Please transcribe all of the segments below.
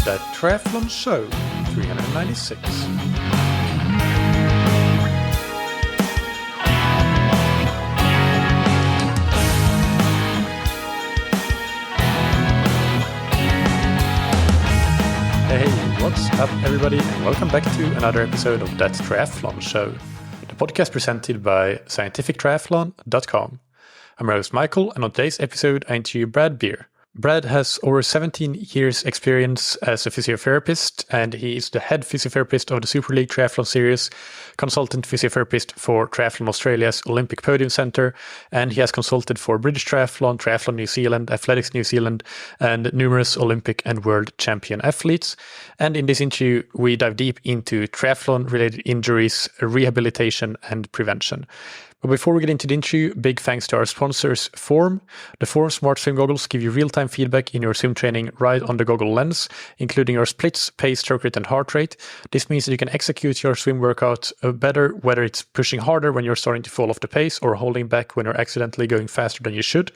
The Triathlon Show 396. Hey, what's up everybody, and welcome back to another episode of That Triathlon Show, the podcast presented by scientifictriathlon.com. I'm your host Michael, and on today's episode I interview Brad Beer. Brad has over 17 years experience as a physiotherapist, and he is the head physiotherapist of the Super League Triathlon series, consultant physiotherapist for Triathlon Australia's Olympic Podium Centre, and he has consulted for British Triathlon, Triathlon New Zealand, Athletics New Zealand, and numerous Olympic and world champion athletes. And in this interview, we dive deep into triathlon-related injuries, rehabilitation, and prevention. But before we get into the interview, big thanks to our sponsors, Form. The Form Smart Swim Goggles give you real-time feedback in your swim training right on the goggle lens, including your splits, pace, stroke rate, and heart rate. This means that you can execute your swim workout better, whether it's pushing harder when you're starting to fall off the pace or holding back when you're accidentally going faster than you should.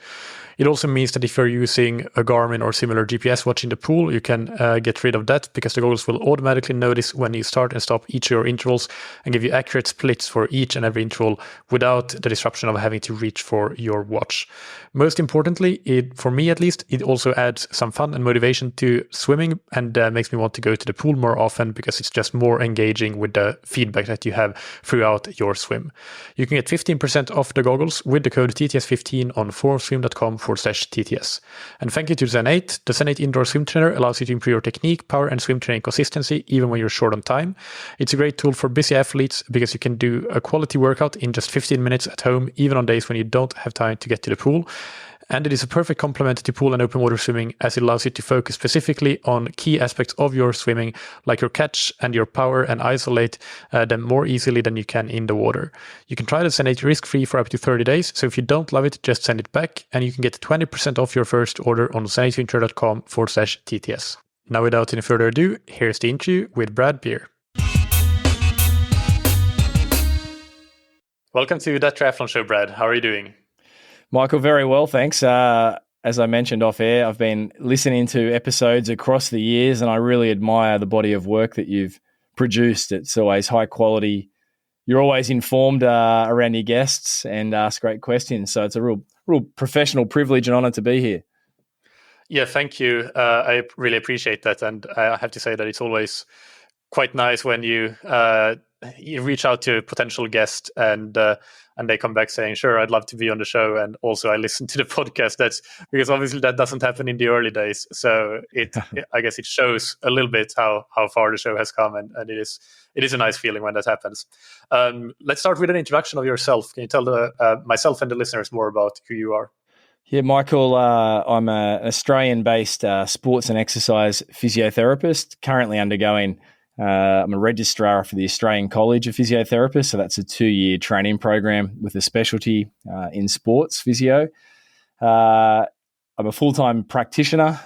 It also means that if you're using a Garmin or similar GPS watch in the pool, you can get rid of that because the goggles will automatically notice when you start and stop each of your intervals and give you accurate splits for each and every interval without the disruption of having to reach for your watch. Most importantly, for me at least, it also adds some fun and motivation to swimming and makes me want to go to the pool more often because it's just more engaging with the feedback that you have throughout your swim. You can get 15% off the goggles with the code TTS15 on formswim.com/TTS. And thank you to Zen 8. The Zen 8 indoor swim trainer allows you to improve your technique, power, and swim training consistency even when you're short on time. It's a great tool for busy athletes because you can do a quality workout in just 15 minutes at home, even on days when you don't have time to get to the pool. And it is a perfect complement to pool and open water swimming as it allows you to focus specifically on key aspects of your swimming, like your catch and your power, and isolate them more easily than you can in the water. You can try the Zen 8 risk-free for up to 30 days, so if you don't love it, just send it back, and you can get 20% off your first order on zen8winter.com/TTS. Now, without any further ado, here's the interview with Brad Beer. Welcome to That Triathlon Show, Brad. How are you doing? Michael, very well, thanks. As I mentioned off air, I've been listening to episodes across the years, and I really admire the body of work that you've produced. It's always high quality. You're always informed around your guests and ask great questions. So it's a real professional privilege and honor to be here. Yeah, thank you. I really appreciate that. And I have to say that it's always quite nice when you reach out to a potential guest and they come back saying, sure, I'd love to be on the show. And also I listen to the podcast. That's because obviously that doesn't happen in the early days. So I guess it shows a little bit how far the show has come. And it is a nice feeling when that happens. Let's start with an introduction of yourself. Can you tell myself and the listeners more about who you are? Yeah, Michael, I'm an Australian-based sports and exercise physiotherapist, currently undergoing I'm a registrar for the Australian College of Physiotherapists, so that's a 2-year training program with a specialty in sports physio. I'm a full-time practitioner,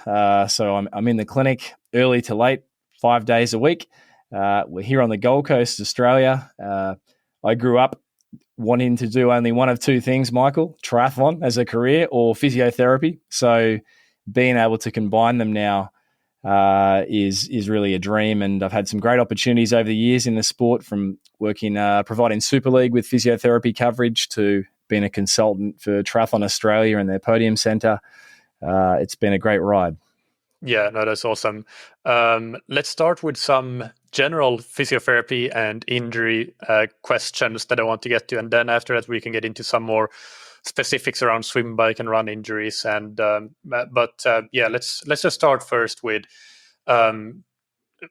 so I'm in the clinic early to late, 5 days a week. We're here on the Gold Coast, Australia. I grew up wanting to do only one of two things, Michael: triathlon as a career or physiotherapy. So being able to combine them now is really a dream, and I've had some great opportunities over the years in the sport, from working providing Super League with physiotherapy coverage to being a consultant for Triathlon Australia and their Podium Centre. It's been a great ride. Yeah, no, that's awesome. Let's start with some general physiotherapy and injury questions that I want to get to, and then after that we can get into some more specifics around swim, bike, and run injuries. And let's just start first with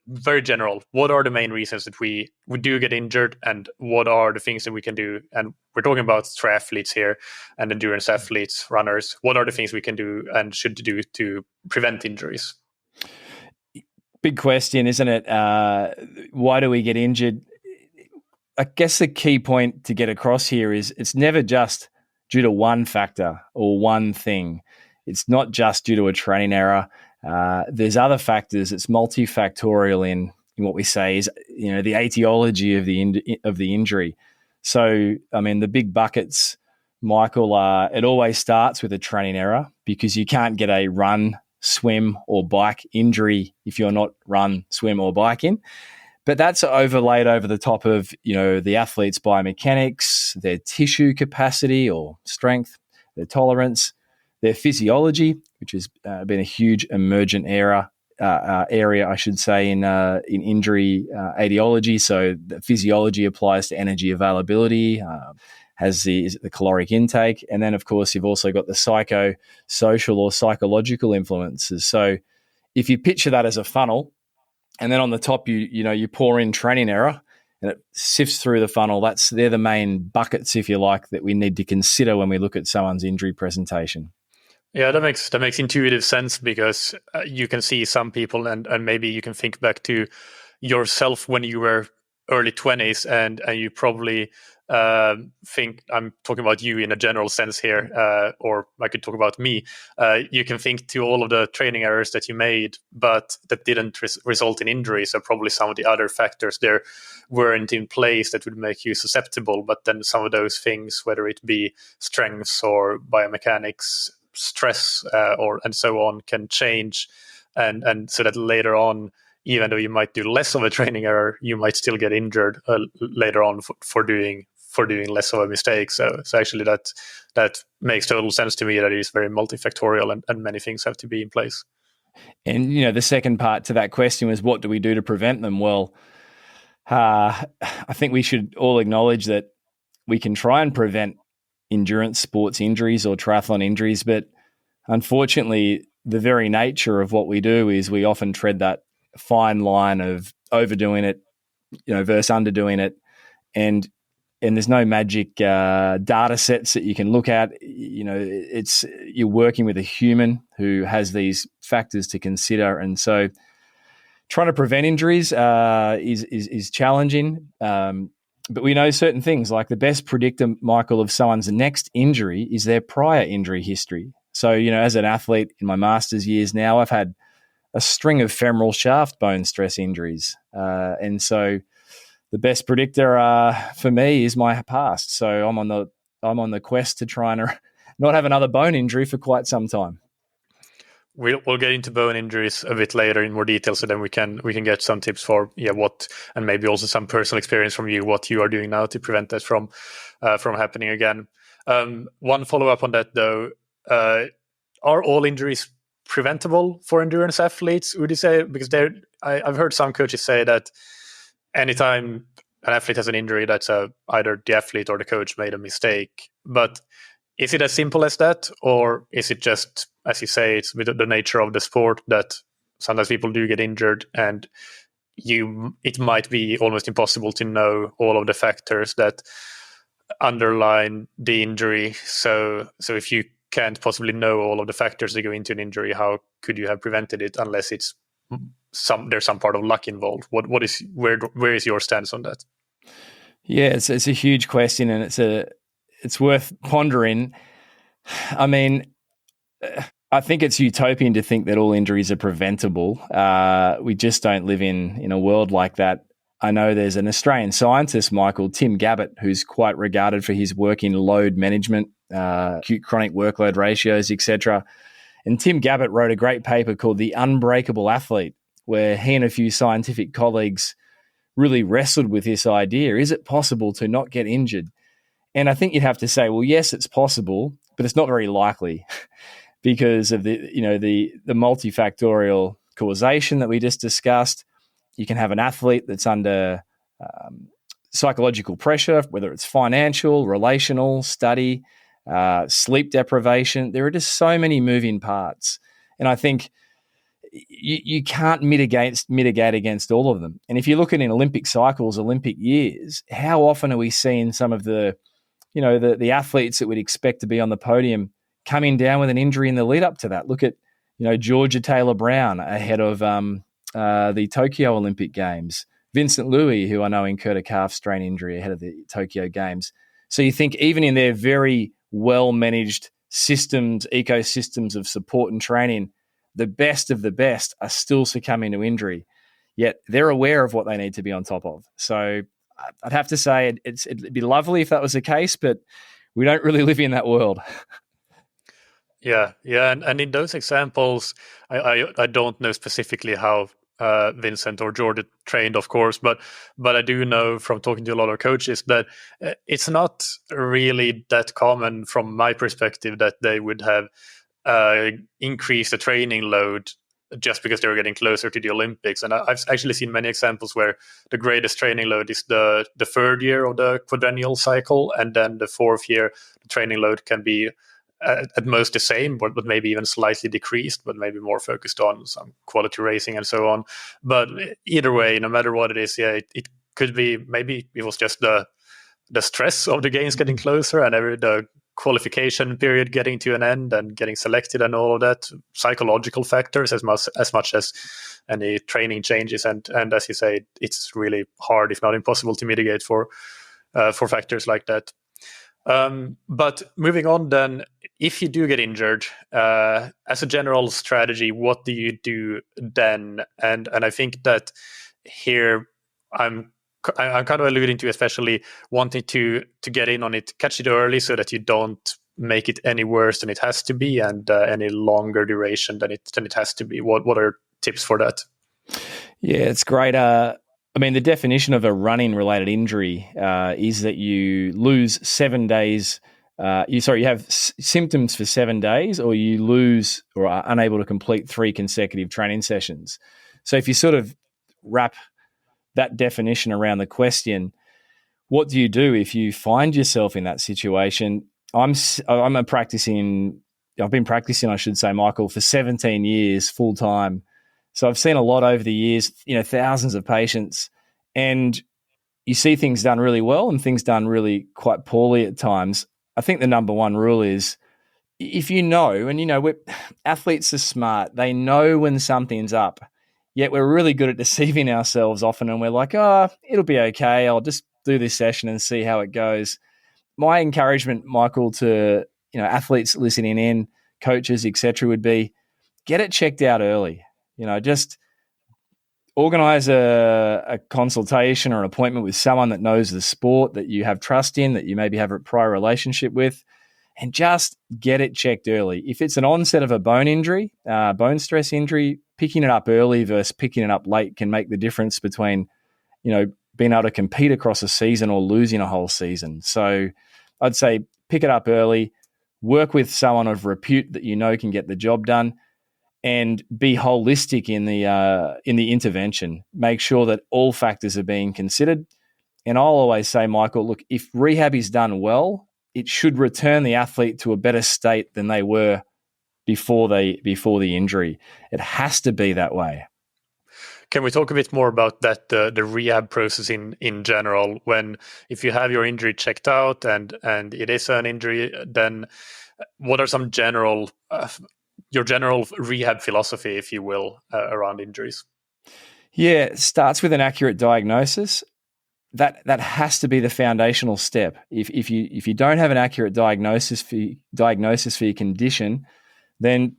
very general. What are the main reasons that we do get injured, and what are the things that we can do? And we're talking about triathletes here and endurance athletes, runners. What are the things we can do and should do to prevent injuries? Big question, isn't it? Why do we get injured? I guess the key point to get across here is it's never just due to one factor or one thing. It's not just due to a training error. There's other factors. It's multifactorial in what we say is, the etiology of the injury. So, I mean, the big buckets, Michael, it always starts with a training error, because you can't get a run swim or bike injury if you're not run, swim or biking. But that's overlaid over the top of, the athlete's biomechanics, their tissue capacity or strength, their tolerance, their physiology, which has been a huge emergent area, I should say, in injury etiology. So the physiology applies to energy availability, has the caloric intake, and then of course you've also got the psychosocial or psychological influences. So if you picture that as a funnel, and then on the top, you pour in training error, and it sifts through the funnel. They're the main buckets, if you like, that we need to consider when we look at someone's injury presentation. Yeah, that makes intuitive sense, because you can see some people, and maybe you can think back to yourself when you were early 20s, and you probably think, I'm talking about you in a general sense here, or I could talk about me. You can think to all of the training errors that you made, but that didn't result in injury. So probably some of the other factors there weren't in place that would make you susceptible. But then some of those things, whether it be strengths or biomechanics, stress, and so on, can change, and so that later on, even though you might do less of a training error, you might still get injured later on for doing less of a mistake. So actually that makes total sense to me, that it is very multifactorial, and many things have to be in place. And the second part to that question was, what do we do to prevent them? Well, I think we should all acknowledge that we can try and prevent endurance sports injuries or triathlon injuries, but unfortunately, the very nature of what we do is we often tread that fine line of overdoing it, versus underdoing it, and there's no magic data sets that you can look at. You're working with a human who has these factors to consider, and so trying to prevent injuries is challenging. But we know certain things, like the best predictor, Michael, of someone's next injury is their prior injury history. So, as an athlete in my master's years now, I've had a string of femoral shaft bone stress injuries. And so the best predictor for me is my past. So I'm on the quest to try and not have another bone injury for quite some time. We'll get into bone injuries a bit later in more detail, so then we can get some tips for what, and maybe also some personal experience from you, what you are doing now to prevent that from happening again. One follow up on that though, are all injuries preventable for endurance athletes, would you say? Because I've heard some coaches say that anytime an athlete has an injury, that's either the athlete or the coach made a mistake. But is it as simple as that, or is it just, as you say, it's with the nature of the sport that sometimes people do get injured, and it might be almost impossible to know all of the factors that underline the injury. So if you can't possibly know all of the factors that go into an injury, how could you have prevented it, unless it's there's some part of luck involved? Where is your stance on that? Yeah, it's a huge question, and it's worth pondering. I mean, I think it's utopian to think that all injuries are preventable. We just don't live in a world like that. I know there's an Australian scientist, Michael, Tim Gabbett, who's quite regarded for his work in load management, acute chronic workload ratios, etc. And Tim Gabbett wrote a great paper called The Unbreakable Athlete, where he and a few scientific colleagues really wrestled with this idea. Is it possible to not get injured? And I think you'd have to say, well, yes, it's possible, but it's not very likely because of the multifactorial causation that we just discussed. You can have an athlete that's under psychological pressure, whether it's financial, relational, study, sleep deprivation. There are just so many moving parts. And I think you can't mitigate against all of them. And if you look at in Olympic cycles, Olympic years, how often are we seeing some of the athletes that we'd expect to be on the podium coming down with an injury in the lead up to that? Look at, Georgia Taylor Brown ahead of the Tokyo Olympic Games. Vincent Louis, who I know incurred a calf strain injury ahead of the Tokyo Games. So you think even in their very well-managed ecosystems of support and training, the best of the best are still succumbing to injury, yet they're aware of what they need to be on top of. So I'd have to say it'd be lovely if that was the case, but we don't really live in that world. Yeah, and in those examples, I don't know specifically how Vincent or Jordan trained, of course, but I do know from talking to a lot of coaches that it's not really that common, from my perspective, that they would have increased the training load just because they were getting closer to the Olympics. And I've actually seen many examples where the greatest training load is the third year of the quadrennial cycle, and then the fourth year, the training load can be at most the same, but maybe even slightly decreased, but maybe more focused on some quality racing and so on. But either way, no matter what it is, it could be, maybe it was just the stress of the games getting closer and the qualification period getting to an end and getting selected and all of that, psychological factors as much as any training changes. And as you say, it's really hard, if not impossible, to mitigate for factors like that. But moving on then, if you do get injured, as a general strategy, what do you do then? And I think that here I'm kind of alluding to especially wanting to get in on it, catch it early, so that you don't make it any worse than it has to be, and any longer duration than it has to be. What are tips for that? Yeah, it's great. I mean, the definition of a running-related injury is that you lose 7 days. You have symptoms for 7 days, or you lose or are unable to complete 3 consecutive training sessions. So if you sort of wrap that definition around the question, what do you do if you find yourself in that situation? I've been practicing, I should say, Michael, for 17 years full time. So I've seen a lot over the years, thousands of patients, and you see things done really well and things done really quite poorly at times. I think the number one rule is, if athletes are smart. They know when something's up, yet we're really good at deceiving ourselves often, and we're like, it'll be okay. I'll just do this session and see how it goes. My encouragement, Michael, to athletes listening in, coaches, etc., would be, get it checked out early. Just organize a consultation or an appointment with someone that knows the sport, that you have trust in, that you maybe have a prior relationship with, and just get it checked early. If it's an onset of a bone injury, bone stress injury, picking it up early versus picking it up late can make the difference between, being able to compete across a season or losing a whole season. So I'd say pick it up early, work with someone of repute that can get the job done, and be holistic in the intervention. Make sure that all factors are being considered. And I'll always say, Michael, look, if rehab is done well, it should return the athlete to a better state than they were before the injury. It has to be that way. Can we talk a bit more about that, the rehab process in general? If you have your injury checked out and it is an injury, then what are some your general rehab philosophy, if you will, around injuries? Yeah, it starts with an accurate diagnosis. That has to be the foundational step. If you don't have an accurate diagnosis for your condition, then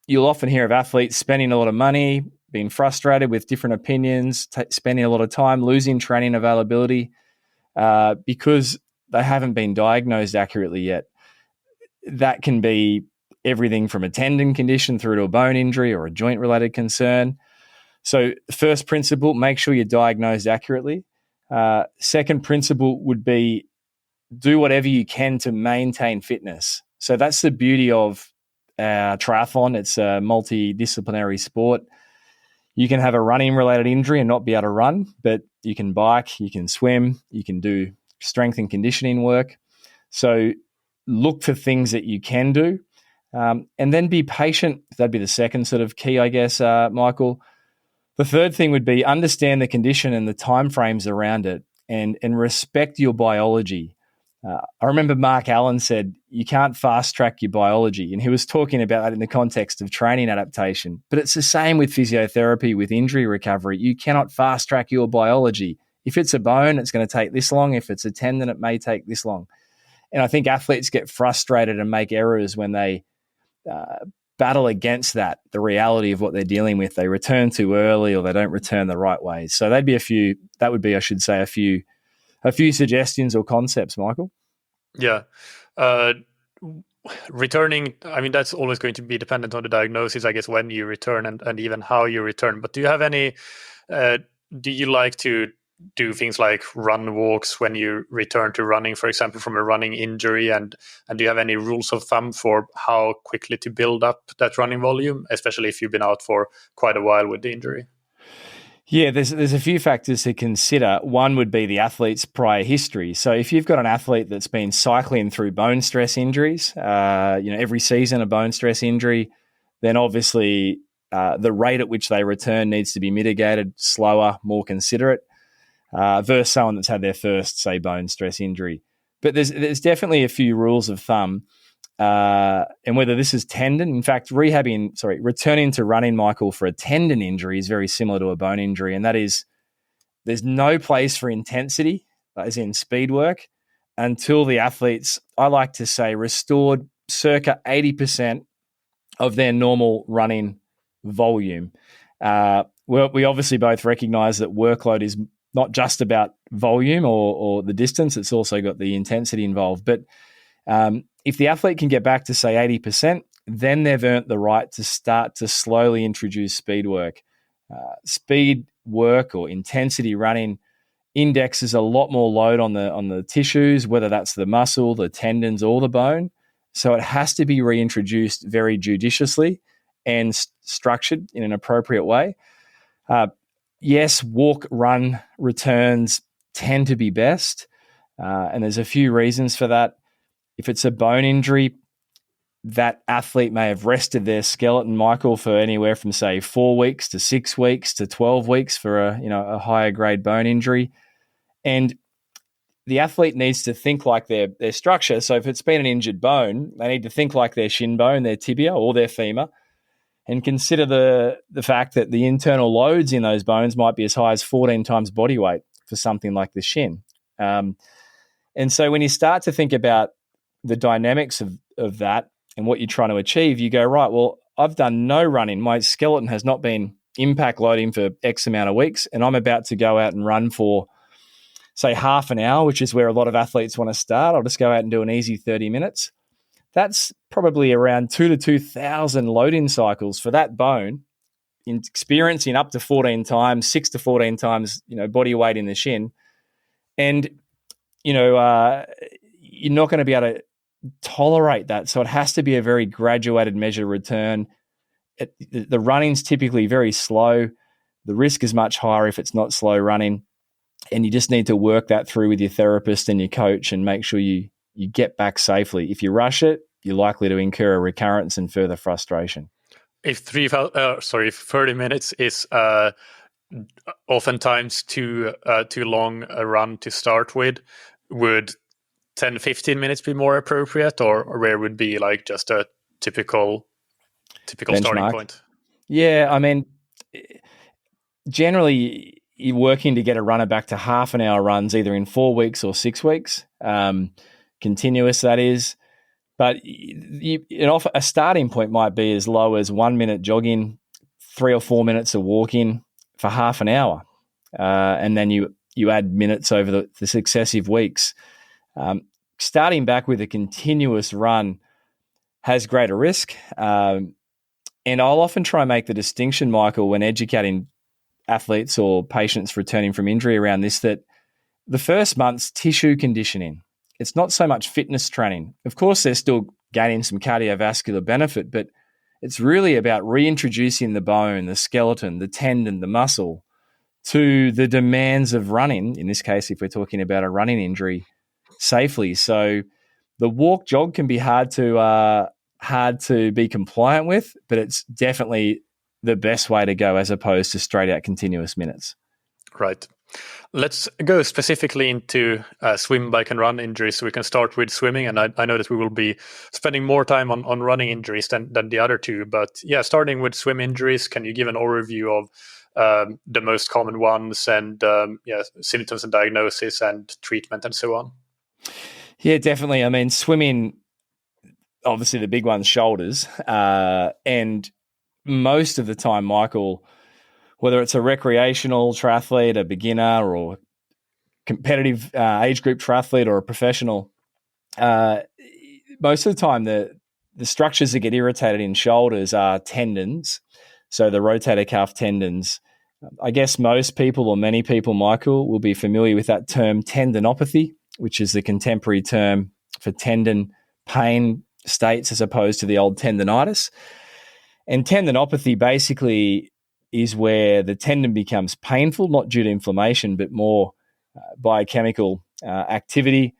you'll often hear of athletes spending a lot of money, being frustrated with different opinions, spending a lot of time, losing training availability because they haven't been diagnosed accurately yet. That can be everything from a tendon condition through to a bone injury or a joint-related concern. So first principle, make sure you're diagnosed accurately. Second principle would be, do whatever you can to maintain fitness. So that's the beauty of triathlon. It's a multidisciplinary sport. You can have a running-related injury and not be able to run, but you can bike, you can swim, you can do strength and conditioning work. So look for things that you can do, and then be patient. That'd be the second sort of key, I guess, Michael. The third thing would be understand the condition and the timeframes around it, and respect your biology. I remember Mark Allen said, you can't fast track your biology. And he was talking about that in the context of training adaptation. But it's the same with physiotherapy, with injury recovery. You cannot fast track your biology. If it's a bone, it's going to take this long. If it's a tendon, it may take this long. And I think athletes get frustrated and make errors when they battle against that, the reality of what they're dealing with. They return too early or they don't return the right way. So that would be, I should say, a few suggestions or concepts, Michael. Yeah. returning, I mean, that's always going to be dependent on the diagnosis, I guess, when you return and even how you return. But do you have any, uh, do you like to do things like run walks when you return to running, for example, from a running injury? And do you have any rules of thumb for how quickly to build up that running volume, especially if you've been out for quite a while with the injury? Yeah, there's a few factors to consider. One would be the athlete's prior history. So if you've got an athlete that's been cycling through bone stress injuries, every season a bone stress injury, then obviously the rate at which they return needs to be mitigated, slower, more considerate, versus someone that's had their first, say, bone stress injury. But there's definitely a few rules of thumb. And whether this is tendon, in fact, returning to running, Michael, for a tendon injury is very similar to a bone injury. And that is, there's no place for intensity, as in speed work, until the athletes, I like to say, restored circa 80% of their normal running volume. We obviously both recognize that workload is not just about volume or the distance, it's also got the intensity involved. But if the athlete can get back to, say, 80%, then they've earned the right to start to slowly introduce speed work. Speed work or intensity running indexes a lot more load on the tissues, whether that's the muscle, the tendons, or the bone. So it has to be reintroduced very judiciously and structured in an appropriate way. Yes, walk, run returns tend to be best, and there's a few reasons for that. If it's a bone injury, that athlete may have rested their skeleton, Michael, for anywhere from, say, 4 weeks to 6 weeks to 12 weeks for a higher grade bone injury. And the athlete needs to think like their structure. So if it's been an injured bone, they need to think like their shin bone, their tibia, or their femur, and consider the fact that the internal loads in those bones might be as high as 14 times body weight for something like the shin. And so when you start to think about the dynamics of that and what you're trying to achieve, you go, right, well, I've done no running. My skeleton has not been impact loading for X amount of weeks, and I'm about to go out and run for, say, half an hour, which is where a lot of athletes want to start. I'll just go out and do an easy 30 minutes. That's probably around 2 to 2,000 load-in cycles for that bone, in experiencing up to 14 times, 6 to 14 times, body weight in the shin. And, you're not going to be able to tolerate that. So it has to be a very graduated measure return. The running's typically very slow. The risk is much higher if it's not slow running. And you just need to work that through with your therapist and your coach and make sure you get back safely. If you rush it, you're likely to incur a recurrence and further frustration. If 30 minutes is oftentimes too long a run to start with, would 10, 15 minutes be more appropriate, or where would be like just a typical Benchmark. Starting point? Yeah, I mean, generally you're working to get a runner back to half an hour runs either in 4 weeks or 6 weeks, continuous that is. But a starting point might be as low as 1 minute jogging, 3 or 4 minutes of walking for half an hour. And then you add minutes over the successive weeks. Starting back with a continuous run has greater risk. And I'll often try and make the distinction, Michael, when educating athletes or patients returning from injury around this, that the first month's tissue conditioning. It's not so much fitness training. Of course, they're still gaining some cardiovascular benefit, but it's really about reintroducing the bone, the skeleton, the tendon, the muscle to the demands of running, in this case, if we're talking about a running injury, safely. So the walk jog can be hard to be compliant with, but it's definitely the best way to go as opposed to straight out continuous minutes. Right. Let's go specifically into swim, bike, and run injuries. So we can start with swimming, and I know that we will be spending more time on running injuries than the other two. But yeah, starting with swim injuries, can you give an overview of the most common ones and symptoms and diagnosis and treatment and so on? Yeah, definitely. I mean, swimming, obviously the big one's shoulders, and most of the time, Michael, whether it's a recreational triathlete, a beginner, or competitive age group triathlete, or a professional, most of the time, the structures that get irritated in shoulders are tendons. So the rotator cuff tendons. I guess most people or many people, Michael, will be familiar with that term tendinopathy, which is the contemporary term for tendon pain states as opposed to the old tendinitis. And tendinopathy basically is where the tendon becomes painful, not due to inflammation, but more biochemical activity.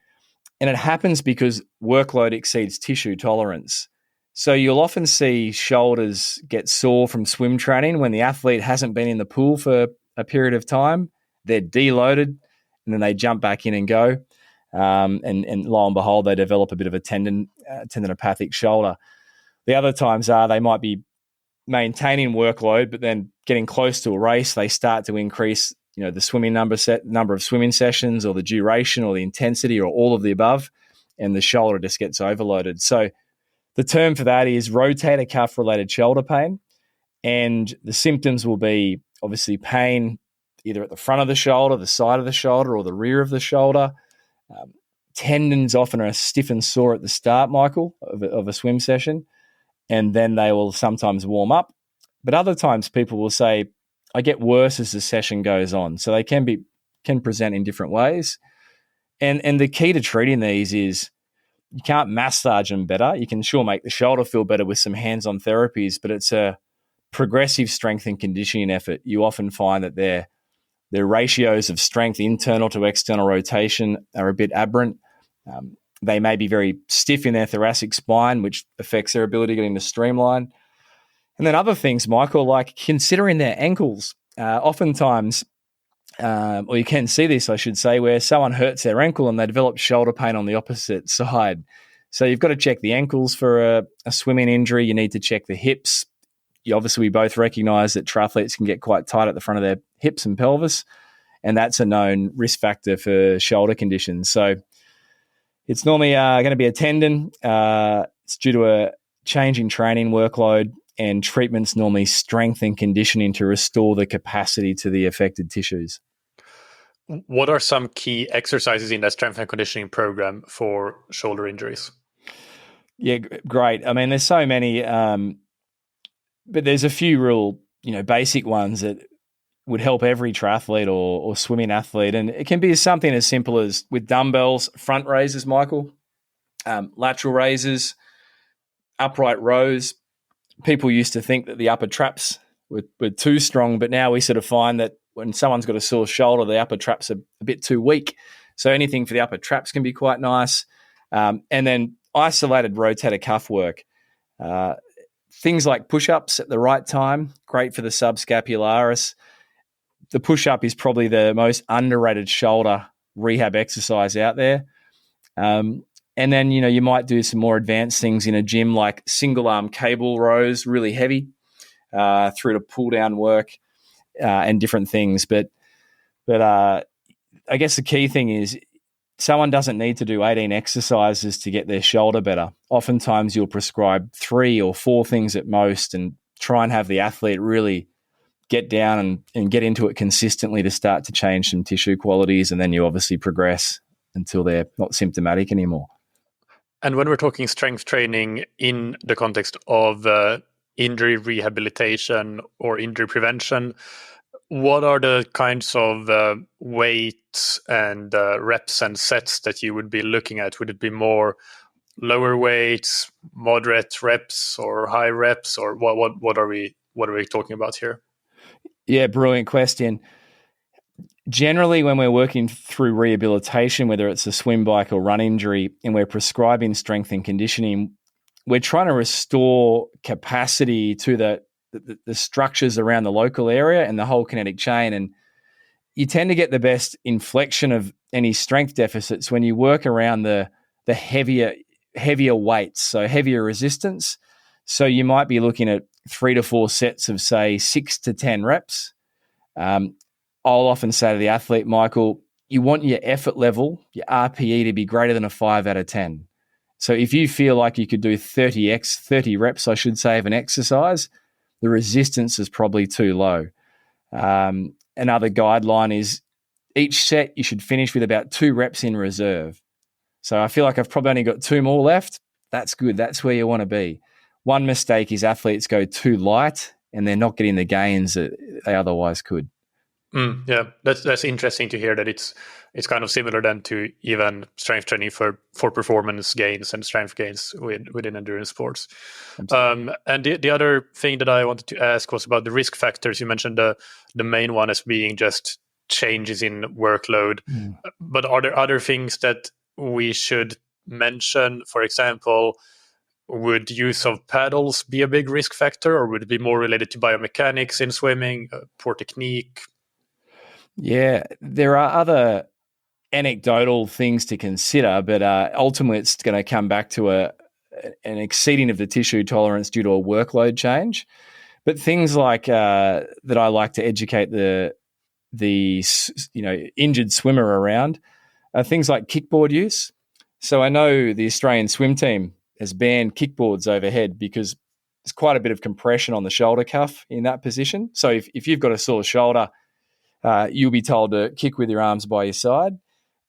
And it happens because workload exceeds tissue tolerance. So you'll often see shoulders get sore from swim training when the athlete hasn't been in the pool for a period of time. They're deloaded, and then they jump back in and go. And lo and behold, they develop a bit of a tendinopathic shoulder. The other times are they might be maintaining workload, but then getting close to a race, they start to increase, the swimming number of swimming sessions, or the duration, or the intensity, or all of the above, and the shoulder just gets overloaded. So the term for that is rotator cuff related shoulder pain, and the symptoms will be obviously pain either at the front of the shoulder, the side of the shoulder, or the rear of the shoulder. Tendons often are stiff and sore at the start, Michael, of a swim session, and then they will sometimes warm up. But other times people will say, I get worse as the session goes on. So they can present in different ways. And the key to treating these is you can't massage them better. You can sure make the shoulder feel better with some hands-on therapies, but it's a progressive strength and conditioning effort. You often find that their ratios of strength, internal to external rotation, are a bit aberrant. They may be very stiff in their thoracic spine, which affects their ability to get into streamline. And then other things, Michael, like considering their ankles. Oftentimes, or you can see this, I should say, where someone hurts their ankle and they develop shoulder pain on the opposite side. So you've got to check the ankles for a swimming injury. You need to check the hips. Obviously, we both recognize that triathletes can get quite tight at the front of their hips and pelvis, and that's a known risk factor for shoulder conditions. So it's normally going to be a tendon. It's due to a change in training workload, and treatment's normally strength and conditioning to restore the capacity to the affected tissues. What are some key exercises in that strength and conditioning program for shoulder injuries? Yeah, great. I mean, there's so many, but there's a few real, basic ones that would help every triathlete or swimming athlete. And it can be something as simple as with dumbbells, front raises, Michael, lateral raises, upright rows. People used to think that the upper traps were too strong, but now we sort of find that when someone's got a sore shoulder, the upper traps are a bit too weak. So anything for the upper traps can be quite nice. And then isolated rotator cuff work. Things like push-ups at the right time, great for the subscapularis. The push-up is probably the most underrated shoulder rehab exercise out there. And then, you might do some more advanced things in a gym, like single arm cable rows, really heavy, through to pull down work and different things. But I guess the key thing is someone doesn't need to do 18 exercises to get their shoulder better. Oftentimes you'll prescribe 3 or 4 things at most and try and have the athlete really get down and get into it consistently to start to change some tissue qualities. And then you obviously progress until they're not symptomatic anymore. And when we're talking strength training in the context of injury rehabilitation or injury prevention, what are the kinds of weights and reps and sets that you would be looking at? Would it be more lower weights, moderate reps, or high reps, or what are we talking about here? Yeah, brilliant question. Generally, when we're working through rehabilitation, whether it's a swim, bike, or run injury, and we're prescribing strength and conditioning, we're trying to restore capacity to the structures around the local area and the whole kinetic chain. And you tend to get the best inflection of any strength deficits when you work around the heavier weights, so heavier resistance. So you might be looking at 3 to 4 sets of, say, 6 to 10 reps. I'll often say to the athlete, Michael, you want your effort level, your RPE, to be greater than a 5 out of 10. So if you feel like you could do 30 reps, I should say, of an exercise, the resistance is probably too low. Another guideline is each set you should finish with about 2 reps in reserve. So I feel like I've probably only got 2 more left. that's good. That's where you want to be. One mistake is athletes go too light and they're not getting the gains that they otherwise could. Yeah, that's interesting to hear that it's kind of similar then to even strength training for performance gains and strength gains within endurance sports. And the other thing that I wanted to ask was about the risk factors. You mentioned the main one as being just changes in workload, but are there other things that we should mention? For example, would use of paddles be a big risk factor, or would it be more related to biomechanics in swimming, poor technique? Yeah, there are other anecdotal things to consider, but ultimately it's going to come back to an exceeding of the tissue tolerance due to a workload change. But things like that I like to educate the injured swimmer around are things like kickboard use. So I know the Australian swim team has banned kickboards overhead because there's quite a bit of compression on the shoulder cuff in that position. So if you've got a sore shoulder, you'll be told to kick with your arms by your side.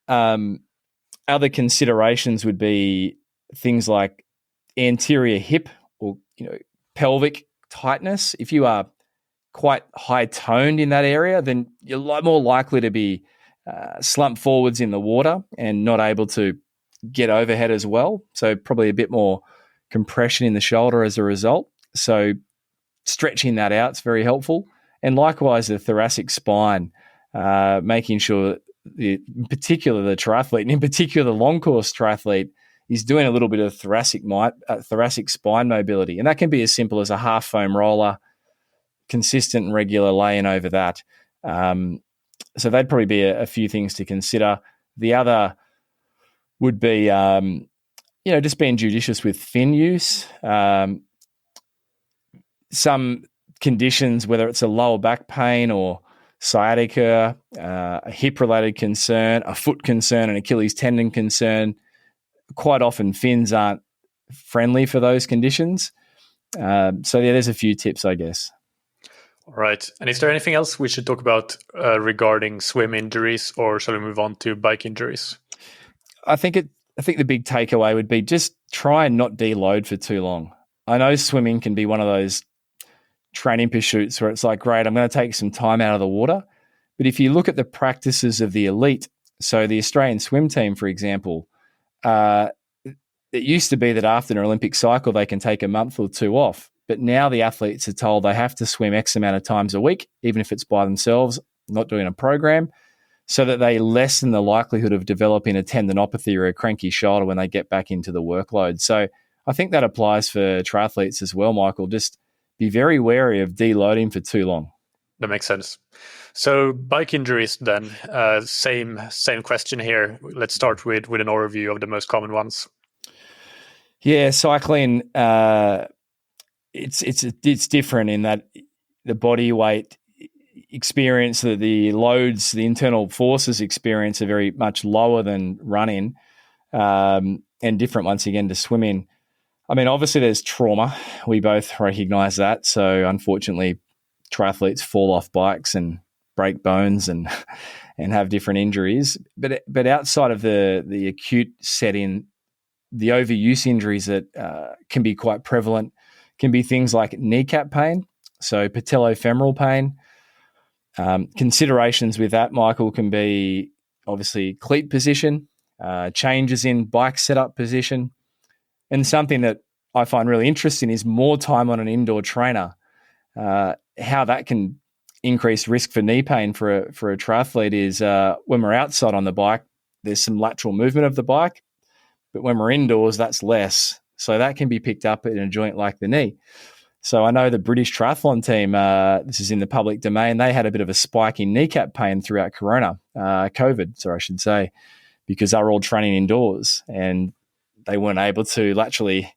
Other considerations would be things like anterior hip or pelvic tightness. If you are quite high toned in that area, then you're more likely to be slumped forwards in the water and not able to get overhead as well. So probably a bit more compression in the shoulder as a result. So stretching that out is very helpful. And likewise, the thoracic spine, making sure, in particular the triathlete, and in particular the long course triathlete, is doing a little bit of thoracic spine mobility. And that can be as simple as a half foam roller, consistent and regular laying over that. So they'd probably be a few things to consider. The other would be, just being judicious with fin use. Some conditions, whether it's a lower back pain or sciatica, a hip-related concern, a foot concern, an Achilles tendon concern, quite often fins aren't friendly for those conditions. There's a few tips, I guess. All right. And is there anything else we should talk about regarding swim injuries, or shall we move on to bike injuries? I think the big takeaway would be just try and not deload for too long. I know swimming can be one of those training pursuits where it's like, great, I'm going to take some time out of the water. But if you look at the practices of the elite, so the Australian swim team, for example, it used to be that after an Olympic cycle, they can take a month or two off. But now the athletes are told they have to swim X amount of times a week, even if it's by themselves, not doing a program, so that they lessen the likelihood of developing a tendinopathy or a cranky shoulder when they get back into the workload. So I think that applies for triathletes as well, Michael. Just be very wary of deloading for too long. That makes sense. So bike injuries then, same question here. Let's start with an overview of the most common ones. Yeah, cycling, it's different in that the body weight experience, the loads, the internal forces experience are very much lower than running, and different once again to swimming. I mean, obviously there's trauma. We both recognize that. So unfortunately, triathletes fall off bikes and break bones and have different injuries. But outside of the acute setting, the overuse injuries that can be quite prevalent can be things like kneecap pain, so patellofemoral pain. Considerations with that, Michael, can be obviously cleat position, changes in bike setup position, and something that I find really interesting is more time on an indoor trainer. How that can increase risk for knee pain for a triathlete is when we're outside on the bike, there's some lateral movement of the bike, but when we're indoors, that's less. So that can be picked up in a joint like the knee. So I know the British Triathlon team, this is in the public domain, they had a bit of a spike in kneecap pain throughout COVID, I should say, because they were all training indoors and they weren't able to laterally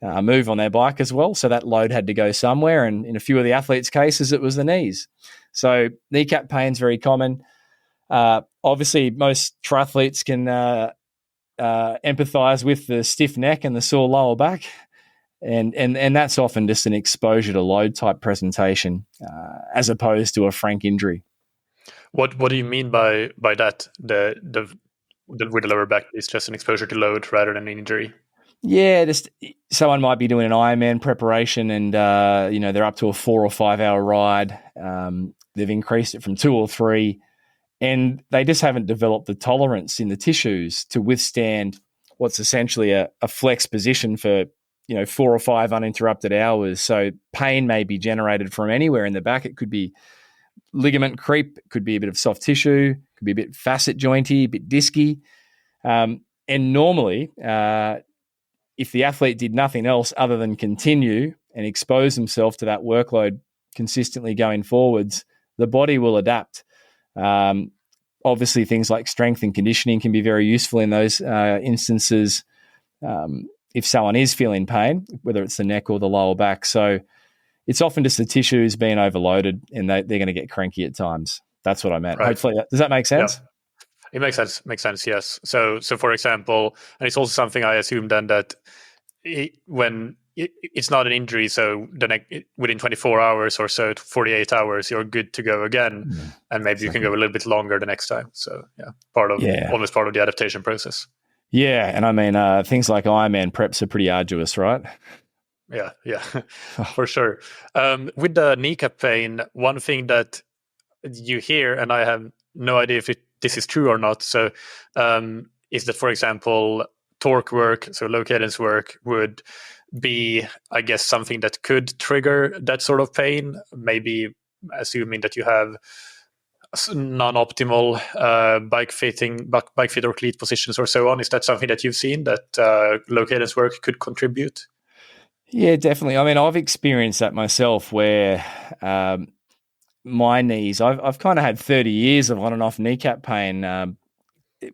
move on their bike as well. So that load had to go somewhere. And in a few of the athletes' cases, it was the knees. So kneecap pain is very common. Obviously, most triathletes can empathize with the stiff neck and the sore lower back. And that's often just an exposure to load type presentation as opposed to a frank injury. What do you mean by that? The with the lower back is just an exposure to load rather than an injury? Yeah, just someone might be doing an Ironman preparation and, they're up to a 4 or 5 hour ride. They've increased it from 2 or 3, and they just haven't developed the tolerance in the tissues to withstand what's essentially a flex position for, 4 or 5 uninterrupted hours. So pain may be generated from anywhere in the back. It could be ligament creep, it could be a bit of soft tissue, it could be a bit facet jointy, a bit disky. And normally, if the athlete did nothing else other than continue and expose themselves to that workload consistently going forwards, the body will adapt. Obviously, things like strength and conditioning can be very useful in those instances if someone is feeling pain, whether it's the neck or the lower back. So it's often just the tissues being overloaded and they're going to get cranky at times. That's what I meant. Right. Hopefully, does that make sense? Yeah. It makes sense. Makes sense. Yes. So for example, and it's also something I assume then that when it's not an injury, so within 24 hours or so, 48 hours, you're good to go again, and maybe you can go a little bit longer the next time. So almost part of the adaptation process. Yeah, and I mean things like Ironman preps are pretty arduous, right? Yeah, for sure. With the kneecap pain, one thing that you hear, and I have no idea if this is true or not, so is that, for example, torque work, so low cadence work, would be, I guess, something that could trigger that sort of pain, maybe assuming that you have non-optimal bike fit or cleat positions or so on. Is that something that you've seen, that low cadence work could contribute? Yeah, definitely. I mean, I've experienced that myself where my knees, I've kind of had 30 years of on and off kneecap pain.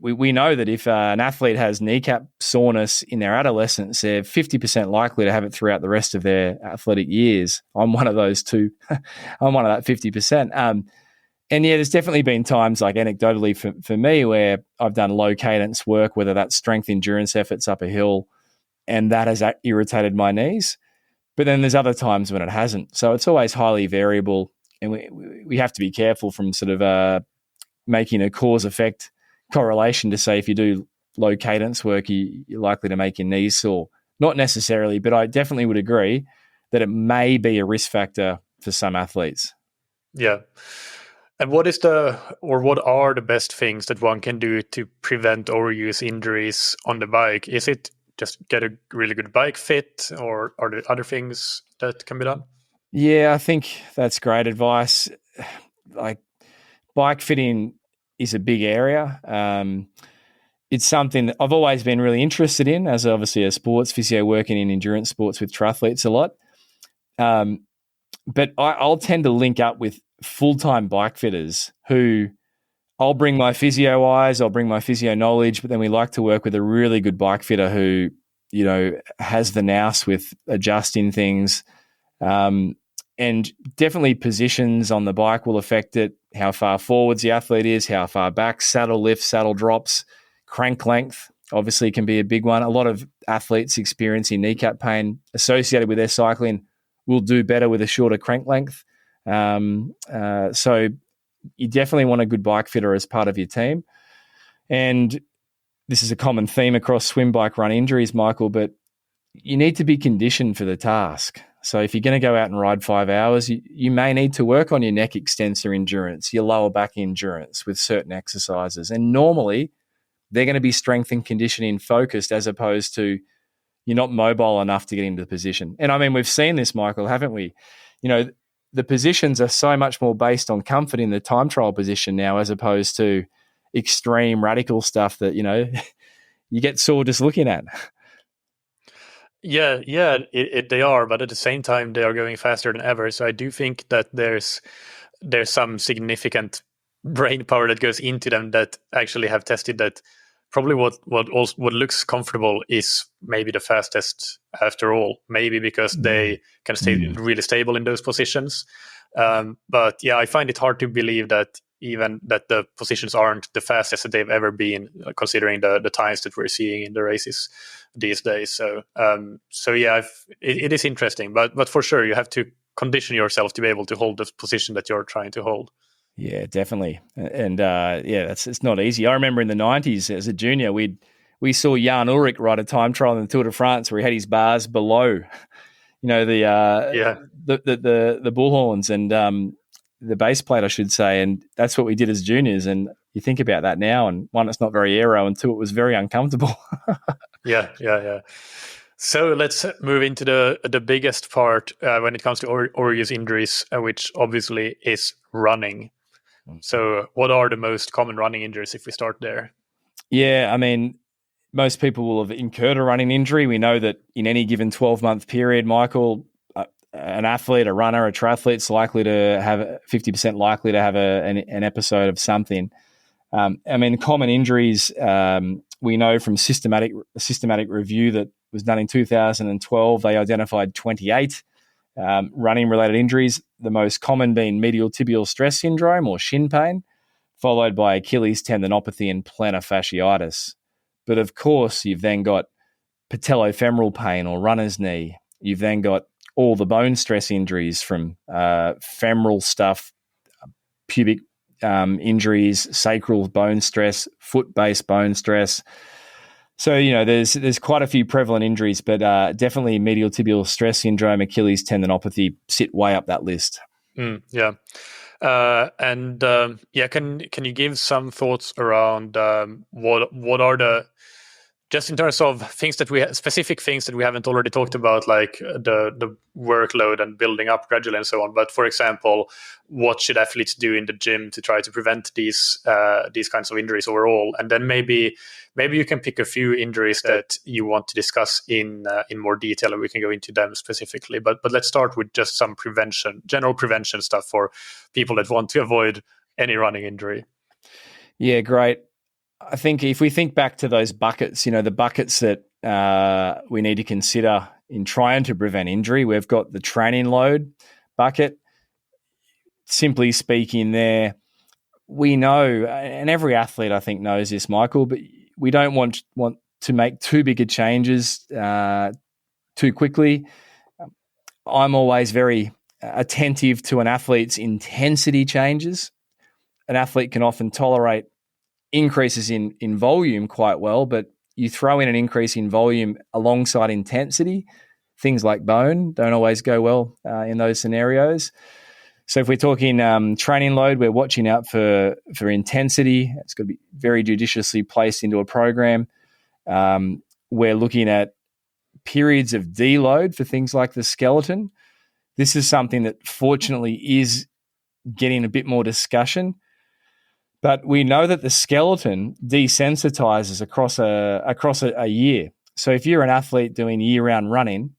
We know that if an athlete has kneecap soreness in their adolescence, they're 50% likely to have it throughout the rest of their athletic years. I'm one of those too. I'm one of that 50%. And yeah, there's definitely been times, like anecdotally for me, where I've done low cadence work, whether that's strength endurance efforts up a hill, and that has irritated my knees. But then there's other times when it hasn't. So it's always highly variable, and we have to be careful from sort of making a cause-effect correlation to say if you do low cadence work, you're likely to make your knees sore. Not necessarily, but I definitely would agree that it may be a risk factor for some athletes. Yeah. And what are the best things that one can do to prevent overuse injuries on the bike? Is it just get a really good bike fit, or are there other things that can be done? Yeah, I think that's great advice. Like, bike fitting is a big area. It's something that I've always been really interested in, as obviously a sports physio working in endurance sports with triathletes a lot. But I'll tend to link up with full-time bike fitters who I'll bring my physio eyes, I'll bring my physio knowledge, but then we like to work with a really good bike fitter who, has the nous with adjusting things. And definitely positions on the bike will affect it, how far forwards the athlete is, how far back, saddle lifts, saddle drops, crank length obviously can be a big one. A lot of athletes experiencing kneecap pain associated with their cycling will do better with a shorter crank length. So you definitely want a good bike fitter as part of your team. And this is a common theme across swim, bike, run injuries, Michael, but you need to be conditioned for the task. So if you're going to go out and ride 5 hours, you may need to work on your neck extensor endurance, your lower back endurance with certain exercises. And normally they're going to be strength and conditioning focused, as opposed to you're not mobile enough to get into the position. And I mean, we've seen this, Michael, haven't we? The positions are so much more based on comfort in the time trial position now, as opposed to extreme radical stuff that, you get sore just looking at. Yeah, they are, but at the same time, they are going faster than ever. So I do think that there's some significant brain power that goes into them that actually have tested that probably what looks comfortable is maybe the fastest after all. Maybe because they can stay really stable in those positions. But yeah, I find it hard to believe that even that the positions aren't the fastest that they've ever been, considering the times that we're seeing in the races these days. So yeah, it is interesting, but for sure you have to condition yourself to be able to hold the position that you're trying to hold. Yeah, definitely. And it's not easy. I remember in the 90s as a junior, we'd we saw Jan Ulrich ride a time trial in the Tour de France where he had his bars below, the bullhorns and the base plate, I should say, and that's what we did as juniors. And you think about that now, and one, it's not very aero, and two, it was very uncomfortable. Yeah. So let's move into the biggest part when it comes to overuse injuries, which obviously is running. So what are the most common running injuries if we start there? Yeah, I mean, most people will have incurred a running injury. We know that in any given 12-month period, Michael, an athlete, a runner, a triathlete is likely to have 50% likely to have an episode of something. I mean, common injuries, we know from systematic review that was done in 2012, they identified 28 running-related injuries, the most common being medial tibial stress syndrome or shin pain, followed by Achilles tendinopathy and plantar fasciitis. But of course, you've then got patellofemoral pain or runner's knee. You've then got all the bone stress injuries from femoral stuff, pubic injuries, sacral bone stress, foot-based bone stress. So, there's quite a few prevalent injuries, but definitely medial tibial stress syndrome, Achilles tendinopathy sit way up that list. Yeah. Can you give some thoughts around what are the, just in terms of things that specific things that we haven't already talked about, like the workload and building up gradually and so on. But for example, what should athletes do in the gym to try to prevent these kinds of injuries overall? And then maybe you can pick a few injuries that you want to discuss in more detail, and we can go into them specifically. But let's start with just some general prevention stuff for people that want to avoid any running injury. Yeah, great. I think if we think back to those buckets, the buckets that we need to consider in trying to prevent injury, we've got the training load bucket. Simply speaking there, we know, and every athlete I think knows this, Michael, but we don't want to make too big a changes too quickly. I'm always very attentive to an athlete's intensity changes. An athlete can often tolerate increases in volume quite well, but you throw in an increase in volume alongside intensity, things like bone don't always go well in those scenarios. So if we're talking training load, we're watching out for intensity. It's got to be very judiciously placed into a program. We're looking at periods of deload for things like the skeleton. This is something that fortunately is getting a bit more discussion. But we know that the skeleton desensitizes across a year. So if you're an athlete doing year-round running,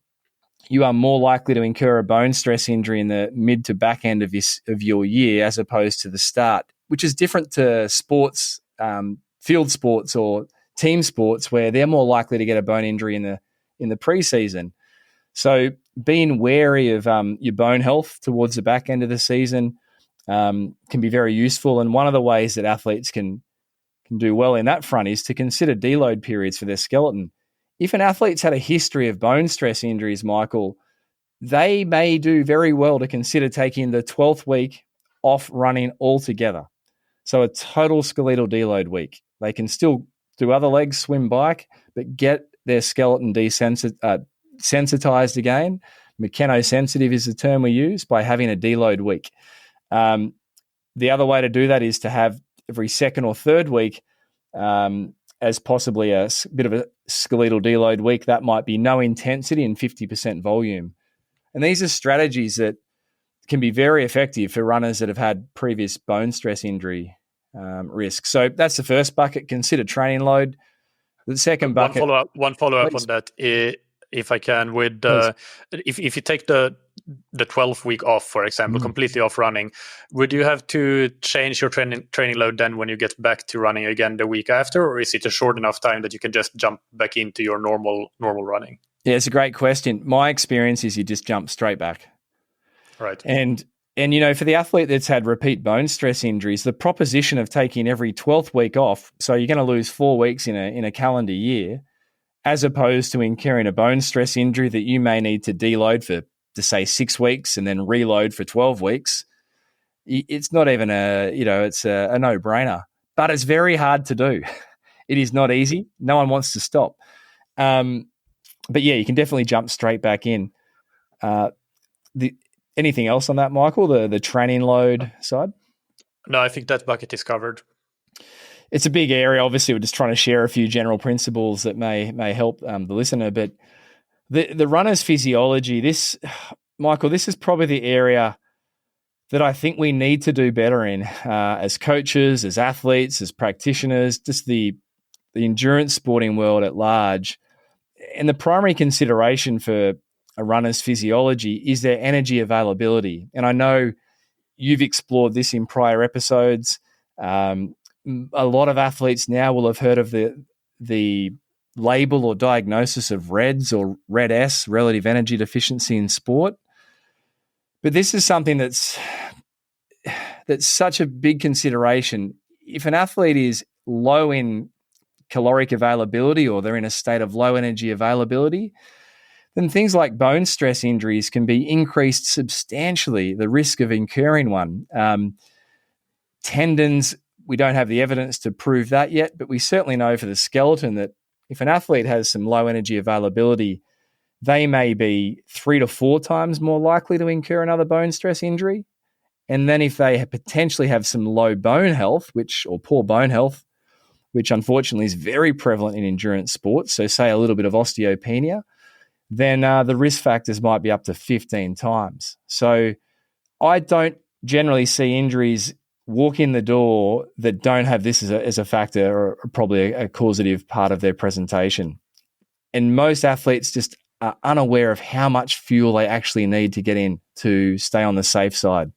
you are more likely to incur a bone stress injury in the mid to back end of your year as opposed to the start, which is different to sports, field sports or team sports, where they're more likely to get a bone injury in the preseason. So being wary of your bone health towards the back end of the season can be very useful. And one of the ways that athletes can do well in that front is to consider deload periods for their skeleton. If an athlete's had a history of bone stress injuries, Michael, they may do very well to consider taking the 12th week off running altogether. So a total skeletal deload week. They can still do other legs, swim, bike, but get their skeleton sensitized again. Mechanosensitive is the term we use, by having a deload week. The other way to do that is to have every second or third week as possibly a bit of a skeletal deload week. That might be no intensity and 50% volume. And these are strategies that can be very effective for runners that have had previous bone stress injury risk. So that's the first bucket. Consider training load. The second bucket. One follow up on that, if I can, with if you take the 12th week off, for example, completely off running, would you have to change your training load then when you get back to running again the week after, or is it a short enough time that you can just jump back into your normal running? Yeah, it's a great question. My experience is you just jump straight back. Right. And for the athlete that's had repeat bone stress injuries, the proposition of taking every 12th week off, so you're going to lose 4 weeks in a calendar year, as opposed to incurring a bone stress injury that you may need to deload for, to say, 6 weeks and then reload for 12 weeks. It's not even it's a no-brainer, but it's very hard to do. It is not easy. No one wants to stop. But yeah, you can definitely jump straight back in. Anything else on that, Michael? The training load side? No, I think that bucket is covered. It's a big area. Obviously, we're just trying to share a few general principles that may help the listener. But the runner's physiology, Michael, this is probably the area that I think we need to do better in as coaches, as athletes, as practitioners, just the endurance sporting world at large. And the primary consideration for a runner's physiology is their energy availability. And I know you've explored this in prior episodes. A lot of athletes now will have heard of the label or diagnosis of REDS or RED-S, relative energy deficiency in sport. But this is something that's such a big consideration. If an athlete is low in caloric availability or they're in a state of low energy availability, then things like bone stress injuries can be increased substantially, the risk of incurring one. Tendons, we don't have the evidence to prove that yet, but we certainly know for the skeleton that if an athlete has some low energy availability, they may be 3 to 4 times more likely to incur another bone stress injury. And then if they potentially have some low bone health, or poor bone health, which unfortunately is very prevalent in endurance sports, so say a little bit of osteopenia, then the risk factors might be up to 15 times. So I don't generally see injuries walk in the door that don't have this as a factor or probably a causative part of their presentation. And most athletes just are unaware of how much fuel they actually need to get in to stay on the safe side.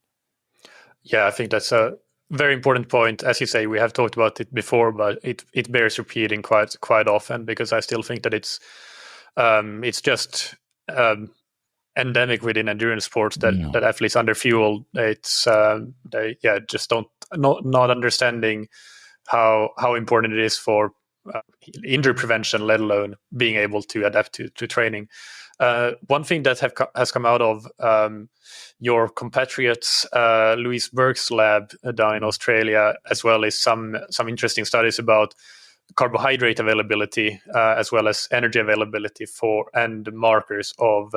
Yeah, I think that's a very important point. As you say, we have talked about it before, but it bears repeating quite often, because I still think that it's just endemic within endurance sports that athletes under fuel. It's they just not understanding how important it is for injury prevention, let alone being able to adapt to training. One thing that has come out of your compatriots Louise Burke's lab down in Australia, as well as some interesting studies about carbohydrate availability as well as energy availability and markers of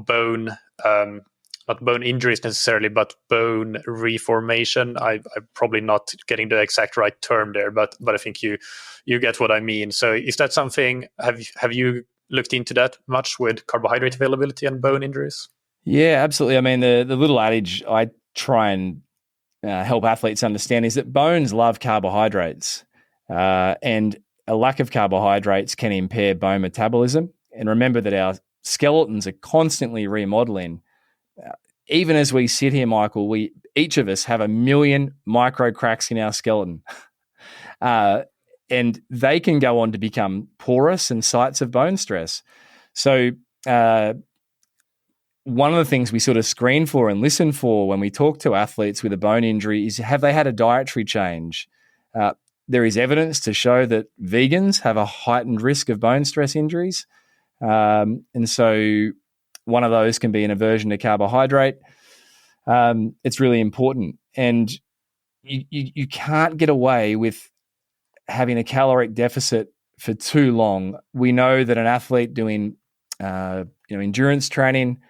bone, not bone injuries necessarily, but bone reformation. I'm probably not getting the exact right term there, but I think you get what I mean. So is that something, have you looked into that much with carbohydrate availability and bone injuries? Yeah, absolutely. I mean, the little adage I try and help athletes understand is that bones love carbohydrates, and a lack of carbohydrates can impair bone metabolism. And remember that our skeletons are constantly remodeling. Even as we sit here, Michael, each of us have 1 million micro cracks in our skeleton. And they can go on to become porous and sites of bone stress. So one of the things we sort of screen for and listen for when we talk to athletes with a bone injury is, have they had a dietary change? There is evidence to show that vegans have a heightened risk of bone stress injuries. And so one of those can be an aversion to carbohydrate. It's really important. And you can't get away with having a caloric deficit for too long. We know that an athlete doing endurance training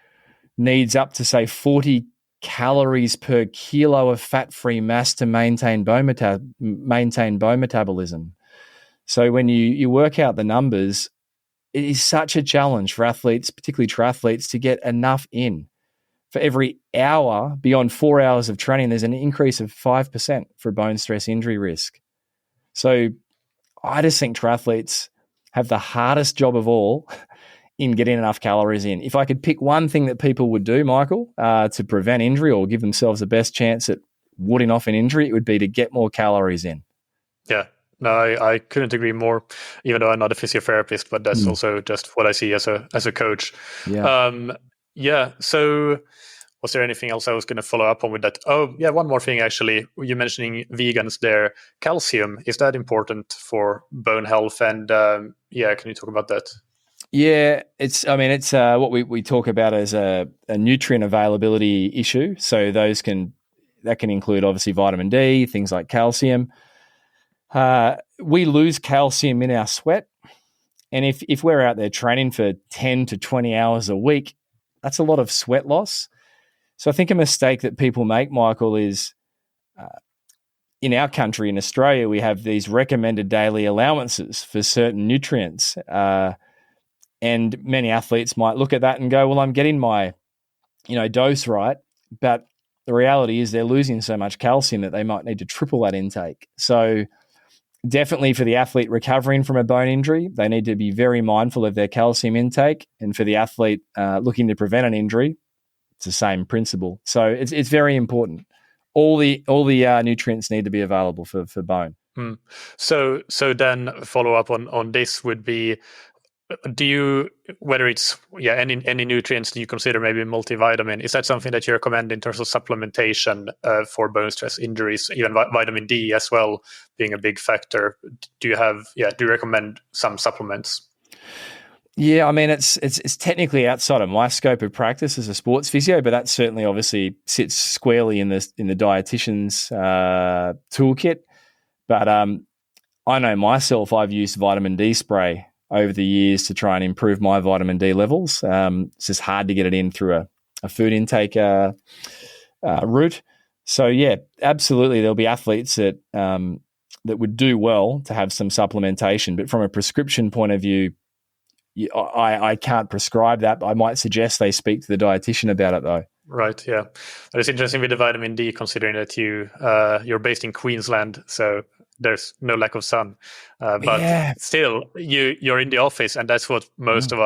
needs up to, say, 40 calories per kilo of fat-free mass to maintain bone metabolism. So when you work out the numbers, it is such a challenge for athletes, particularly triathletes, to get enough in. For every hour, beyond 4 hours of training, there's an increase of 5% for bone stress injury risk. So I just think triathletes have the hardest job of all in getting enough calories in. If I could pick one thing that people would do, Michael, to prevent injury or give themselves the best chance at warding off an injury, it would be to get more calories in. Yeah. No, I couldn't agree more, even though I'm not a physiotherapist, but that's also just what I see as a coach. Yeah. So was there anything else I was going to follow up on with that? Oh, yeah, one more thing, actually. You mentioning vegans there. Calcium, is that important for bone health? And can you talk about that? Yeah, it's what we talk about as a nutrient availability issue. So that can include obviously vitamin D, things like calcium. we lose calcium in our sweat. And if we're out there training for 10 to 20 hours a week, that's a lot of sweat loss. So I think a mistake that people make, Michael, is in our country, in Australia, we have these recommended daily allowances for certain nutrients. And many athletes might look at that and go, well, I'm getting my dose right. But the reality is they're losing so much calcium that they might need to triple that intake. So definitely for the athlete recovering from a bone injury, they need to be very mindful of their calcium intake. And for the athlete looking to prevent an injury, it's the same principle. So it's very important. All the nutrients need to be available for bone. So then follow up on this would be, do you, whether it's any nutrients do you consider maybe multivitamin, is that something that you recommend in terms of supplementation for bone stress injuries, even vitamin D as well being a big factor? Do you recommend some supplements? Yeah, I mean it's technically outside of my scope of practice as a sports physio, but that certainly obviously sits squarely in the dietitian's toolkit. But I know myself, I've used vitamin D spray over the years to try and improve my vitamin D levels. It's just hard to get it in through a food intake route. So yeah, absolutely, there'll be athletes that would do well to have some supplementation, but from a prescription point of view, I can't prescribe that. I might suggest they speak to the dietitian about it, though. Right. Yeah, it's interesting with the vitamin D, considering that you're based in Queensland, so there's no lack of sun. But still, you're in the office, and that's what most of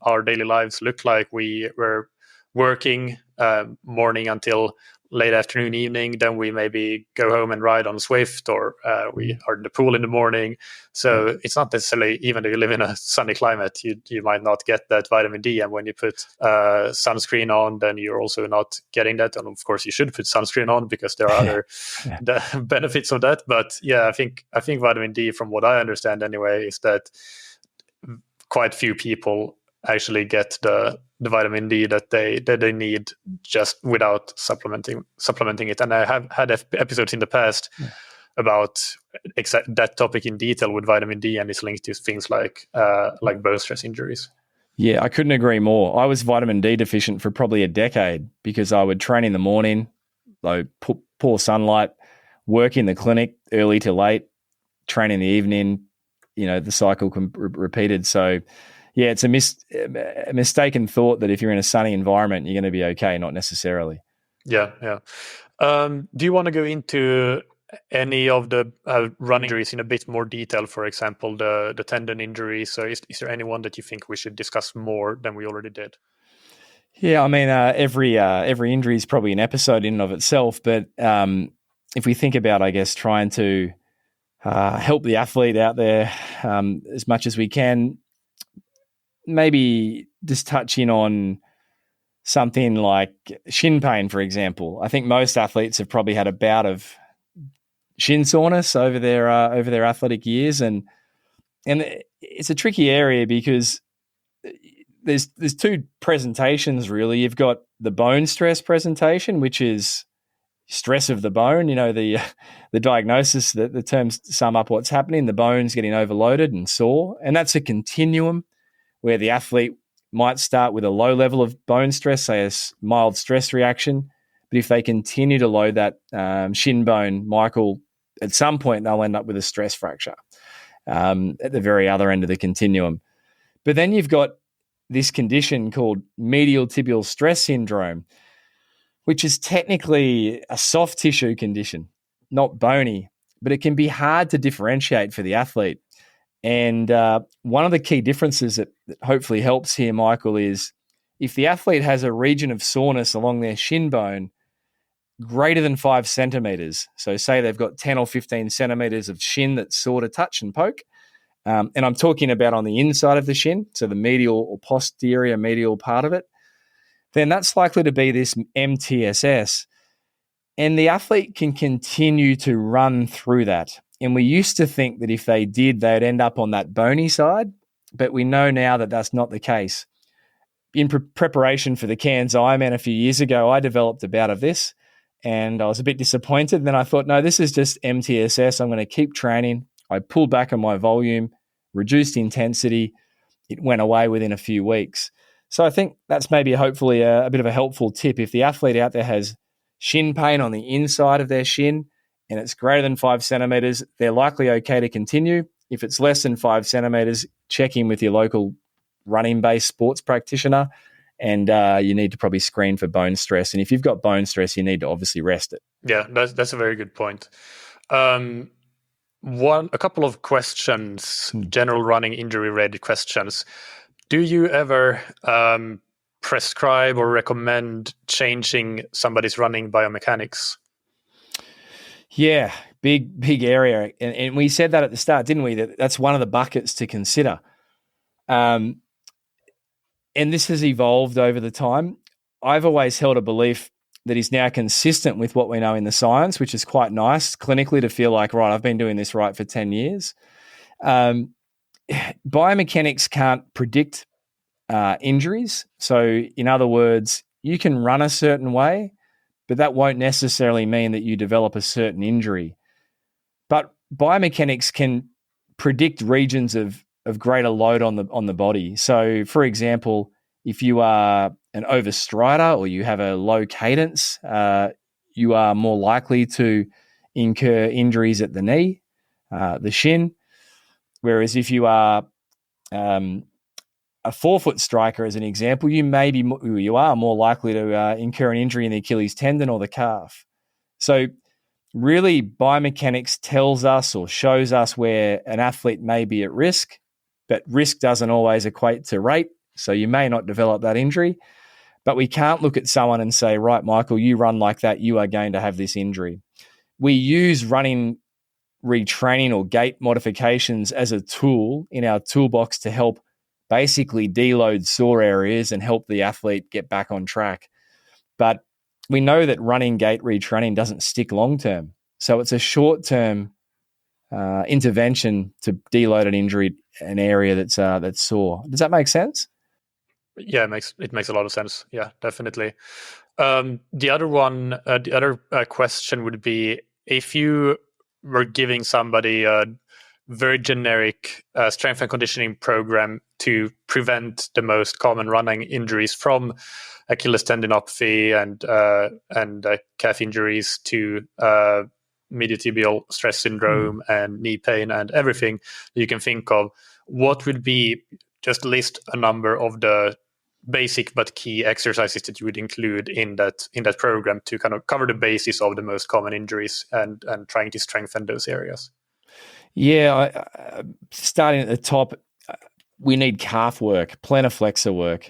our daily lives look like. We're working morning until late afternoon, evening. Then we maybe go home and ride on Swift, or we are in the pool in the morning. So it's not necessarily, even though you live in a sunny climate, you might not get that vitamin D. And when you put sunscreen on, then you're also not getting that. And of course, you should put sunscreen on because there are other benefits of that. But yeah, I think vitamin D, from what I understand anyway, is that quite few people actually get the vitamin D that they need just without supplementing it. And I have had episodes in the past about that topic in detail with vitamin D, and it's linked to things like bone stress injuries. Yeah, I couldn't agree more. I was vitamin D deficient for probably a decade because I would train in the morning, though poor sunlight, work in the clinic early to late, train in the evening, the cycle repeated. So yeah, it's a mistaken thought that if you're in a sunny environment, you're going to be okay. Not necessarily. Yeah. Do you want to go into any of the running injuries in a bit more detail? For example, the tendon injury. So is there anyone that you think we should discuss more than we already did? Yeah, I mean, every injury is probably an episode in and of itself. But if we think about, I guess, trying to help the athlete out there as much as we can, maybe just touching on something like shin pain, for example. I think most athletes have probably had a bout of shin soreness over their athletic years, and it's a tricky area because there's two presentations really. You've got the bone stress presentation, which is stress of the bone. The diagnosis, the terms sum up what's happening. The bone's getting overloaded and sore, and that's a continuum where the athlete might start with a low level of bone stress, say a mild stress reaction. But if they continue to load that shin bone, Michael, at some point they'll end up with a stress fracture at the very other end of the continuum. But then you've got this condition called medial tibial stress syndrome, which is technically a soft tissue condition, not bony, but it can be hard to differentiate for the athlete. And one of the key differences that hopefully helps here, Michael, is if the athlete has a region of soreness along their shin bone greater than 5 centimeters, so say they've got 10 or 15 centimeters of shin that's sore to touch and poke, and I'm talking about on the inside of the shin, so the medial or posterior medial part of it, then that's likely to be this MTSS. And the athlete can continue to run through that. And we used to think that if they did, they'd end up on that bony side, but we know now that that's not the case. In preparation for the Cairns Ironman a few years ago, I developed a bout of this, and I was a bit disappointed. And then I thought, no, this is just MTSS. I'm going to keep training. I pulled back on my volume, reduced intensity. It went away within a few weeks. So I think that's maybe hopefully a bit of a helpful tip. If the athlete out there has shin pain on the inside of their shin and it's greater than 5 centimeters, they're likely okay to continue. If it's less than 5 centimeters, check in with your local running-based sports practitioner, and you need to probably screen for bone stress. And if you've got bone stress, you need to obviously rest it. Yeah, that's a very good point. A couple of questions, general running injury-related questions. Do you ever prescribe or recommend changing somebody's running biomechanics? Yeah, big area. And we said that at the start, didn't we? That's one of the buckets to consider. And this has evolved over the time. I've always held a belief that is now consistent with what we know in the science, which is quite nice clinically to feel like, right, I've been doing this right for 10 years. Biomechanics can't predict injuries. So in other words, you can run a certain way, but that won't necessarily mean that you develop a certain injury. But biomechanics can predict regions of greater load on the body. So, for example, if you are an overstrider or you have a low cadence, you are more likely to incur injuries at the knee, the shin. Whereas if you are a 4-foot striker, as an example, you are more likely to incur an injury in the Achilles tendon or the calf. So really, biomechanics tells us or shows us where an athlete may be at risk, but risk doesn't always equate to rate. So you may not develop that injury, but we can't look at someone and say, right, Michael, you run like that, you are going to have this injury. We use running retraining or gait modifications as a tool in our toolbox to help basically deload sore areas and help the athlete get back on track. But we know that running gait retraining doesn't stick long-term. So it's a short-term intervention to deload an area that's sore. Does that make sense? Yeah, it makes a lot of sense. Yeah, definitely. The other question would be, if you were giving somebody a very generic strength and conditioning program to prevent the most common running injuries, from Achilles tendinopathy and calf injuries to mediotibial stress syndrome and knee pain and everything you can think of, what would be, just list a number of the basic but key exercises that you would include in that program to kind of cover the basis of the most common injuries and trying to strengthen those areas? Yeah, starting at the top, we need calf work, plantar flexor work.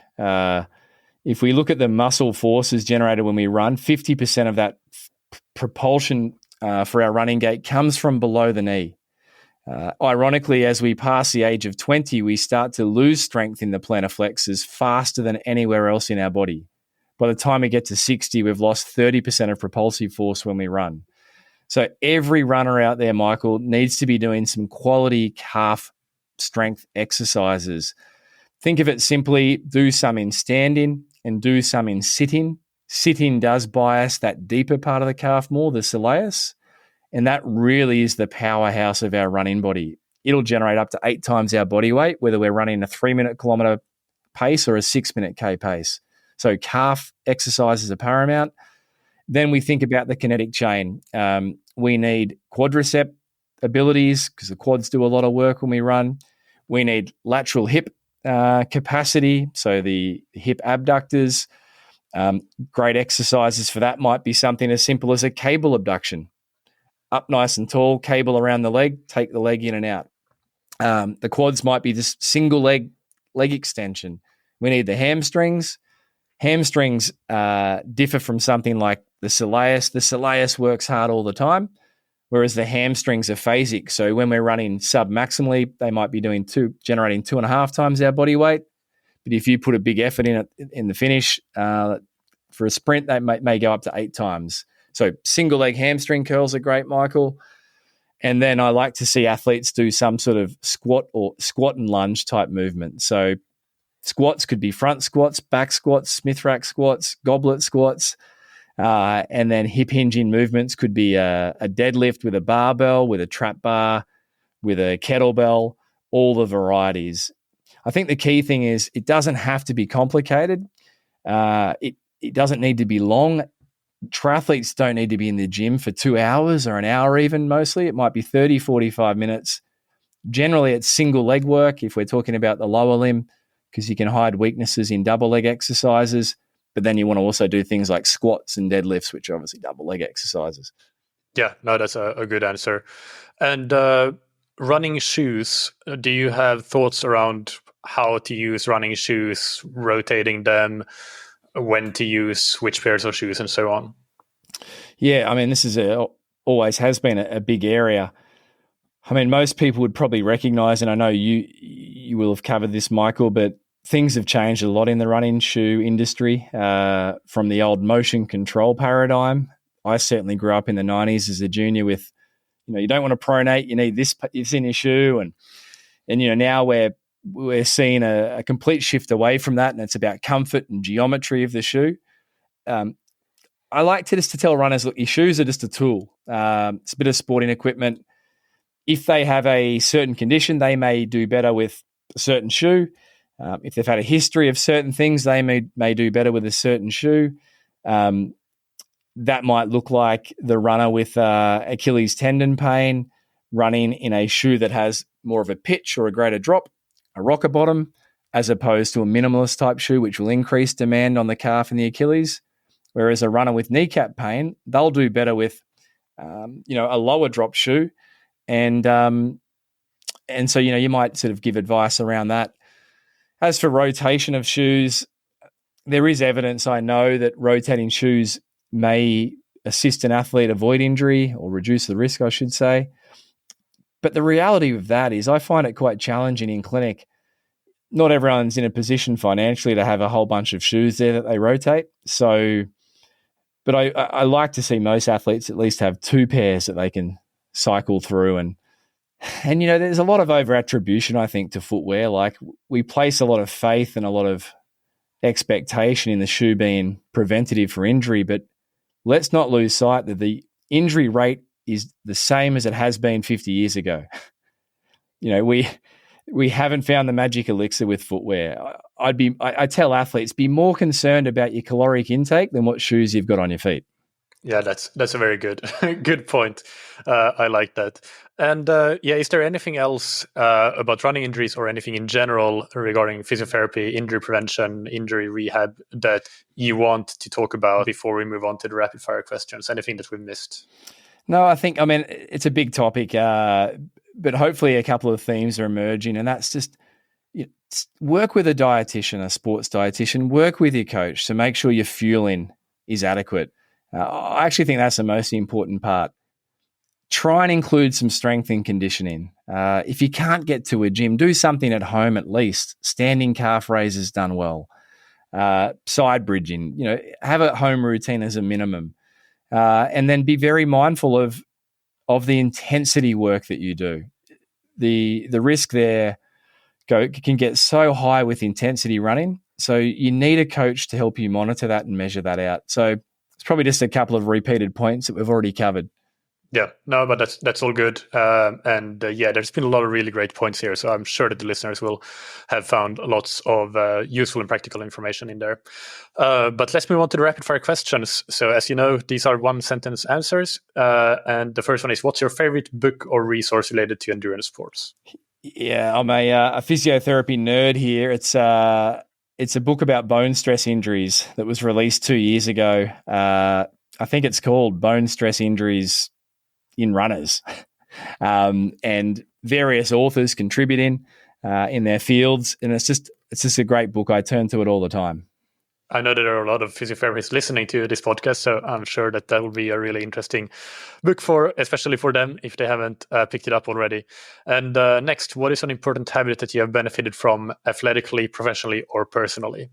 If we look at the muscle forces generated when we run, 50% of that propulsion for our running gait comes from below the knee. Ironically, as we pass the age of 20, we start to lose strength in the plantar flexors faster than anywhere else in our body. By the time we get to 60, we've lost 30% of propulsive force when we run. So every runner out there, Michael, needs to be doing some quality calf strength exercises. Think of it simply: do some in standing and do some in sitting. Sitting does bias that deeper part of the calf more, the soleus, and that really is the powerhouse of our running body. It'll generate up to 8 times our body weight, whether we're running a 3-minute kilometer pace or a 6-minute K pace. So calf exercises are paramount. Then we think about the kinetic chain. We need quadricep abilities because the quads do a lot of work when we run. We need lateral hip capacity, so the hip abductors. Great exercises for that might be something as simple as a cable abduction. Up nice and tall, cable around the leg, take the leg in and out. The quads might be just single leg extension. We need the hamstrings. Hamstrings differ from something like the soleus. The soleus works hard all the time, whereas the hamstrings are phasic. So when we're running sub-maximally, they might be generating 2.5 times our body weight. But if you put a big effort in it in the finish for a sprint, they may go up to 8 times. So single leg hamstring curls are great, Michael. And then I like to see athletes do some sort of squat and lunge type movement. So squats could be front squats, back squats, Smith rack squats, goblet squats. And then hip hinging movements could be a deadlift with a barbell, with a trap bar, with a kettlebell, all the varieties. I think the key thing is it doesn't have to be complicated. It doesn't need to be long. Triathletes don't need to be in the gym for 2 hours or an hour even, mostly. It might be 30, 45 minutes. Generally, it's single leg work if we're talking about the lower limb, because you can hide weaknesses in double leg exercises. But then you want to also do things like squats and deadlifts, which are obviously double leg exercises. Yeah, no, that's a good answer. And running shoes, do you have thoughts around how to use running shoes, rotating them, when to use which pairs of shoes, and so on? Yeah, I mean, this is always has been a big area. I mean, most people would probably recognize, and I know you will have covered this, Michael, but things have changed a lot in the running shoe industry from the old motion control paradigm. I certainly grew up in the 90s as a junior with, you don't want to pronate, you need this in your shoe. And now we're seeing a complete shift away from that, and it's about comfort and geometry of the shoe. I like to tell runners, look, your shoes are just a tool. It's a bit of sporting equipment. If they have a certain condition, they may do better with a certain shoe. If they've had a history of certain things, they may do better with a certain shoe. That might look like the runner with Achilles tendon pain running in a shoe that has more of a pitch or a greater drop, a rocker bottom, as opposed to a minimalist type shoe, which will increase demand on the calf and the Achilles. Whereas a runner with kneecap pain, they'll do better with a lower drop shoe. And so, you might sort of give advice around that. As for rotation of shoes, there is evidence, I know, that rotating shoes may assist an athlete avoid injury or reduce the risk, I should say. But the reality of that is I find it quite challenging in clinic. Not everyone's in a position financially to have a whole bunch of shoes there that they rotate. So, but I like to see most athletes at least have 2 pairs that they can cycle through. And there's a lot of over-attribution, I think, to footwear. Like, we place a lot of faith and a lot of expectation in the shoe being preventative for injury, but let's not lose sight that the injury rate is the same as it has been 50 years ago. We haven't found the magic elixir with footwear. I tell athletes, be more concerned about your caloric intake than what shoes you've got on your feet. Yeah, that's a very good good point. I like that. And is there anything else about running injuries or anything in general regarding physiotherapy, injury prevention, injury rehab that you want to talk about before we move on to the rapid fire questions? Anything that we've missed? No, I mean, it's a big topic, but hopefully a couple of themes are emerging, and that's just work with a dietitian, a sports dietitian, work with your coach to make sure your fueling is adequate. I actually think that's the most important part. Try and include some strength and conditioning. If you can't get to a gym, do something at home at least. Standing calf raises done well. Side bridging, have a home routine as a minimum. And then be very mindful of the intensity work that you do. The risk there can get so high with intensity running. So you need a coach to help you monitor that and measure that out. So it's probably just a couple of repeated points that we've already covered. Yeah, no, but that's all good. There's been a lot of really great points here. So I'm sure that the listeners will have found lots of useful and practical information in there. But let's move on to the rapid fire questions. So as you know, these are 1-sentence answers. And the first one is, what's your favorite book or resource related to endurance sports? Yeah, I'm a physiotherapy nerd here. It's a book about bone stress injuries that was released 2 years ago. I think it's called Bone Stress Injuries in Runners, and various authors contributing in their fields. And it's just a great book. I turn to it all the time. I know there are a lot of physiotherapists listening to this podcast, so I'm sure that will be a really interesting book especially for them if they haven't picked it up already. And next, what is an important habit that you have benefited from athletically, professionally, or personally?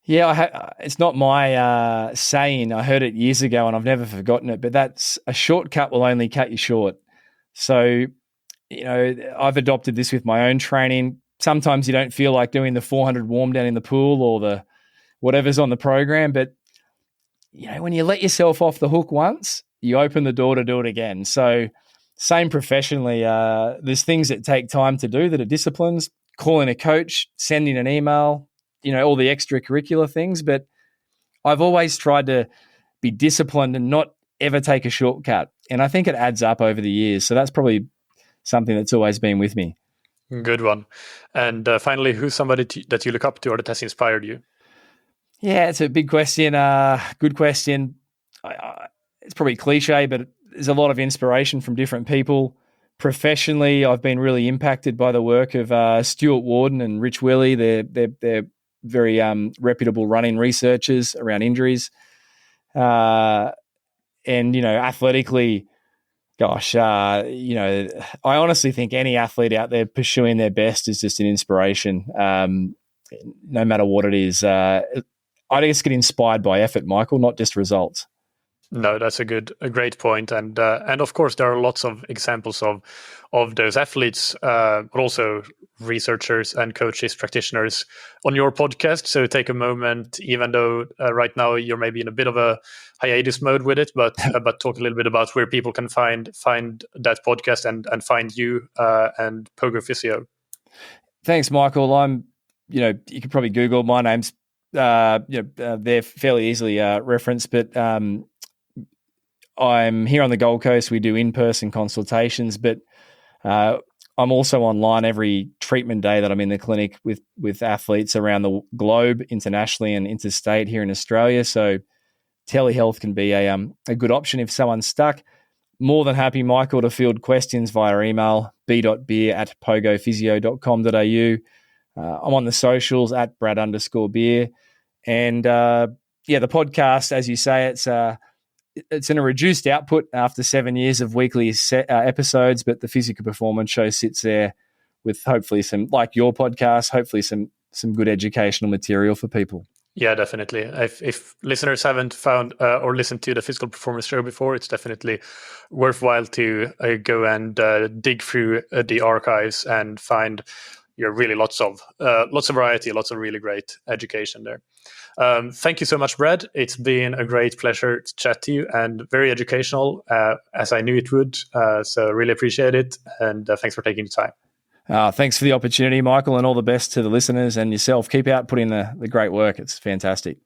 Yeah, it's not my saying. I heard it years ago and I've never forgotten it, but that's a shortcut will only cut you short. So, I've adopted this with my own training. Sometimes you don't feel like doing the 400 warm down in the pool or the whatever's on the program, but when you let yourself off the hook once, you open the door to do it again. So same professionally, there's things that take time to do that are disciplines, calling a coach, sending an email, all the extracurricular things. But I've always tried to be disciplined and not ever take a shortcut. And I think it adds up over the years. So that's probably something that's always been with me. Good one. And finally, who's somebody that you look up to or that has inspired you? Yeah, it's a big question. Good question. It's probably cliche, but there's a lot of inspiration from different people. Professionally, I've been really impacted by the work of Stuart Warden and Rich Willey. They're very reputable running researchers around injuries. And, athletically, gosh, I honestly think any athlete out there pursuing their best is just an inspiration, no matter what it is. I just get inspired by effort, Michael, not just results. No, that's a great point, and of course there are lots of examples of those athletes, but also researchers and coaches, practitioners on your podcast. So take a moment, even though right now you're maybe in a bit of a hiatus mode with it, but talk a little bit about where people can find that podcast and find you and Pogo Physio. Thanks, Michael. You could probably Google my name's. They're fairly easily referenced, but I'm here on the Gold Coast. We do in-person consultations, but I'm also online every treatment day that I'm in the clinic with athletes around the globe, internationally and interstate here in Australia. So telehealth can be a good option if someone's stuck. More than happy, Michael, to field questions via email, b.beer@pogophysio.com.au. I'm on the socials at Brad_beer. And the podcast, as you say, it's in a reduced output after 7 years of weekly episodes, but the Physical Performance Show sits there with hopefully some, like your podcast, hopefully some good educational material for people. Yeah, definitely. If listeners haven't found or listened to the Physical Performance Show before, it's definitely worthwhile to go and dig through the archives and find really lots of variety, lots of really great education there. Thank you so much, Brad. It's been a great pleasure to chat to you and very educational, as I knew it would. So really appreciate it. And thanks for taking the time. Thanks for the opportunity, Michael, and all the best to the listeners and yourself. Keep out putting the great work. It's fantastic.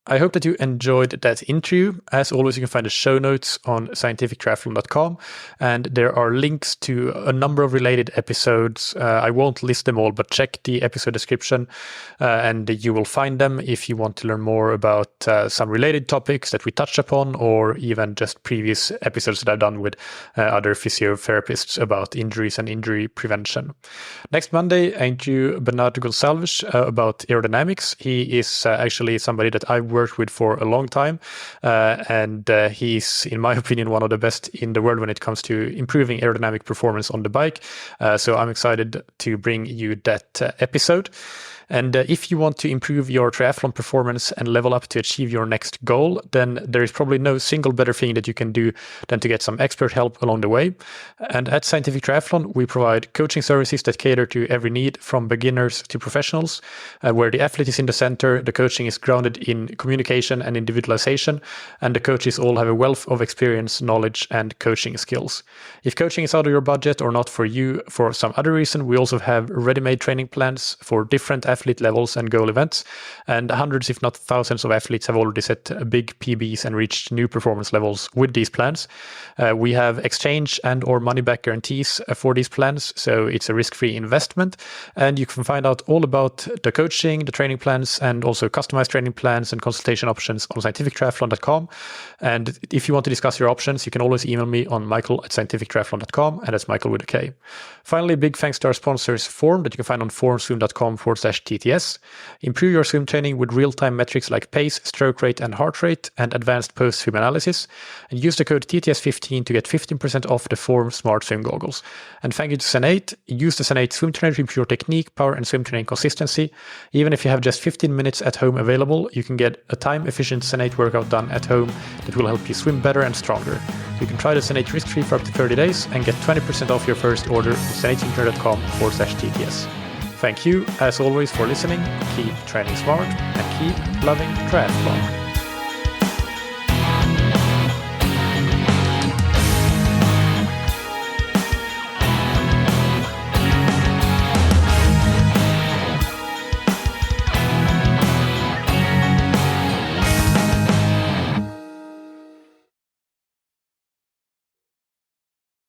I hope that you enjoyed that interview. As always, you can find the show notes on scientifictriathlon.com, and there are links to a number of related episodes. I won't list them all, but check the episode description, and you will find them if you want to learn more about some related topics that we touched upon, or even just previous episodes that I've done with other physiotherapists about injuries and injury prevention. Next Monday, I interview Bernardo Gonçalves about aerodynamics. He is actually somebody that I've worked with for a long time, and he's, in my opinion, one of the best in the world when it comes to improving aerodynamic performance on the bike. So I'm excited to bring you that episode. And if you want to improve your triathlon performance and level up to achieve your next goal, then there is probably no single better thing that you can do than to get some expert help along the way. And at Scientific Triathlon, we provide coaching services that cater to every need, from beginners to professionals, where the athlete is in the center, the coaching is grounded in communication and individualization, and the coaches all have a wealth of experience, knowledge, and coaching skills. If coaching is out of your budget or not for you for some other reason, we also have ready-made training plans for different athlete levels and goal events, and hundreds if not thousands of athletes have already set big PBs and reached new performance levels with these plans. We have exchange and or money back guarantees for these plans, so it's a risk-free investment, and you can find out all about the coaching, the training plans, and also customized training plans and consultation options on scientifictriathlon.com. And if you want to discuss your options, you can always email me on michael@scientifictriathlon.com, and that's Michael with a K. Finally, big thanks to our sponsors Form, that you can find on formswim.com/TTS. Improve your swim training with real-time metrics like pace, stroke rate, and heart rate, and advanced post-swim analysis. And use the code TTS15 to get 15% off the Form Smart Swim Goggles. And thank you to Zen8. Use the Zen8 swim trainer to improve your technique, power, and swim training consistency. Even if you have just 15 minutes at home available, you can get a time-efficient Zen8 workout done at home that will help you swim better and stronger. You can try the Zen8 risk-free for up to 30 days and get 20% off your first order at zen8swimtrainer.com/TTS. Thank you, as always, for listening. Keep training smart and keep loving triathlon.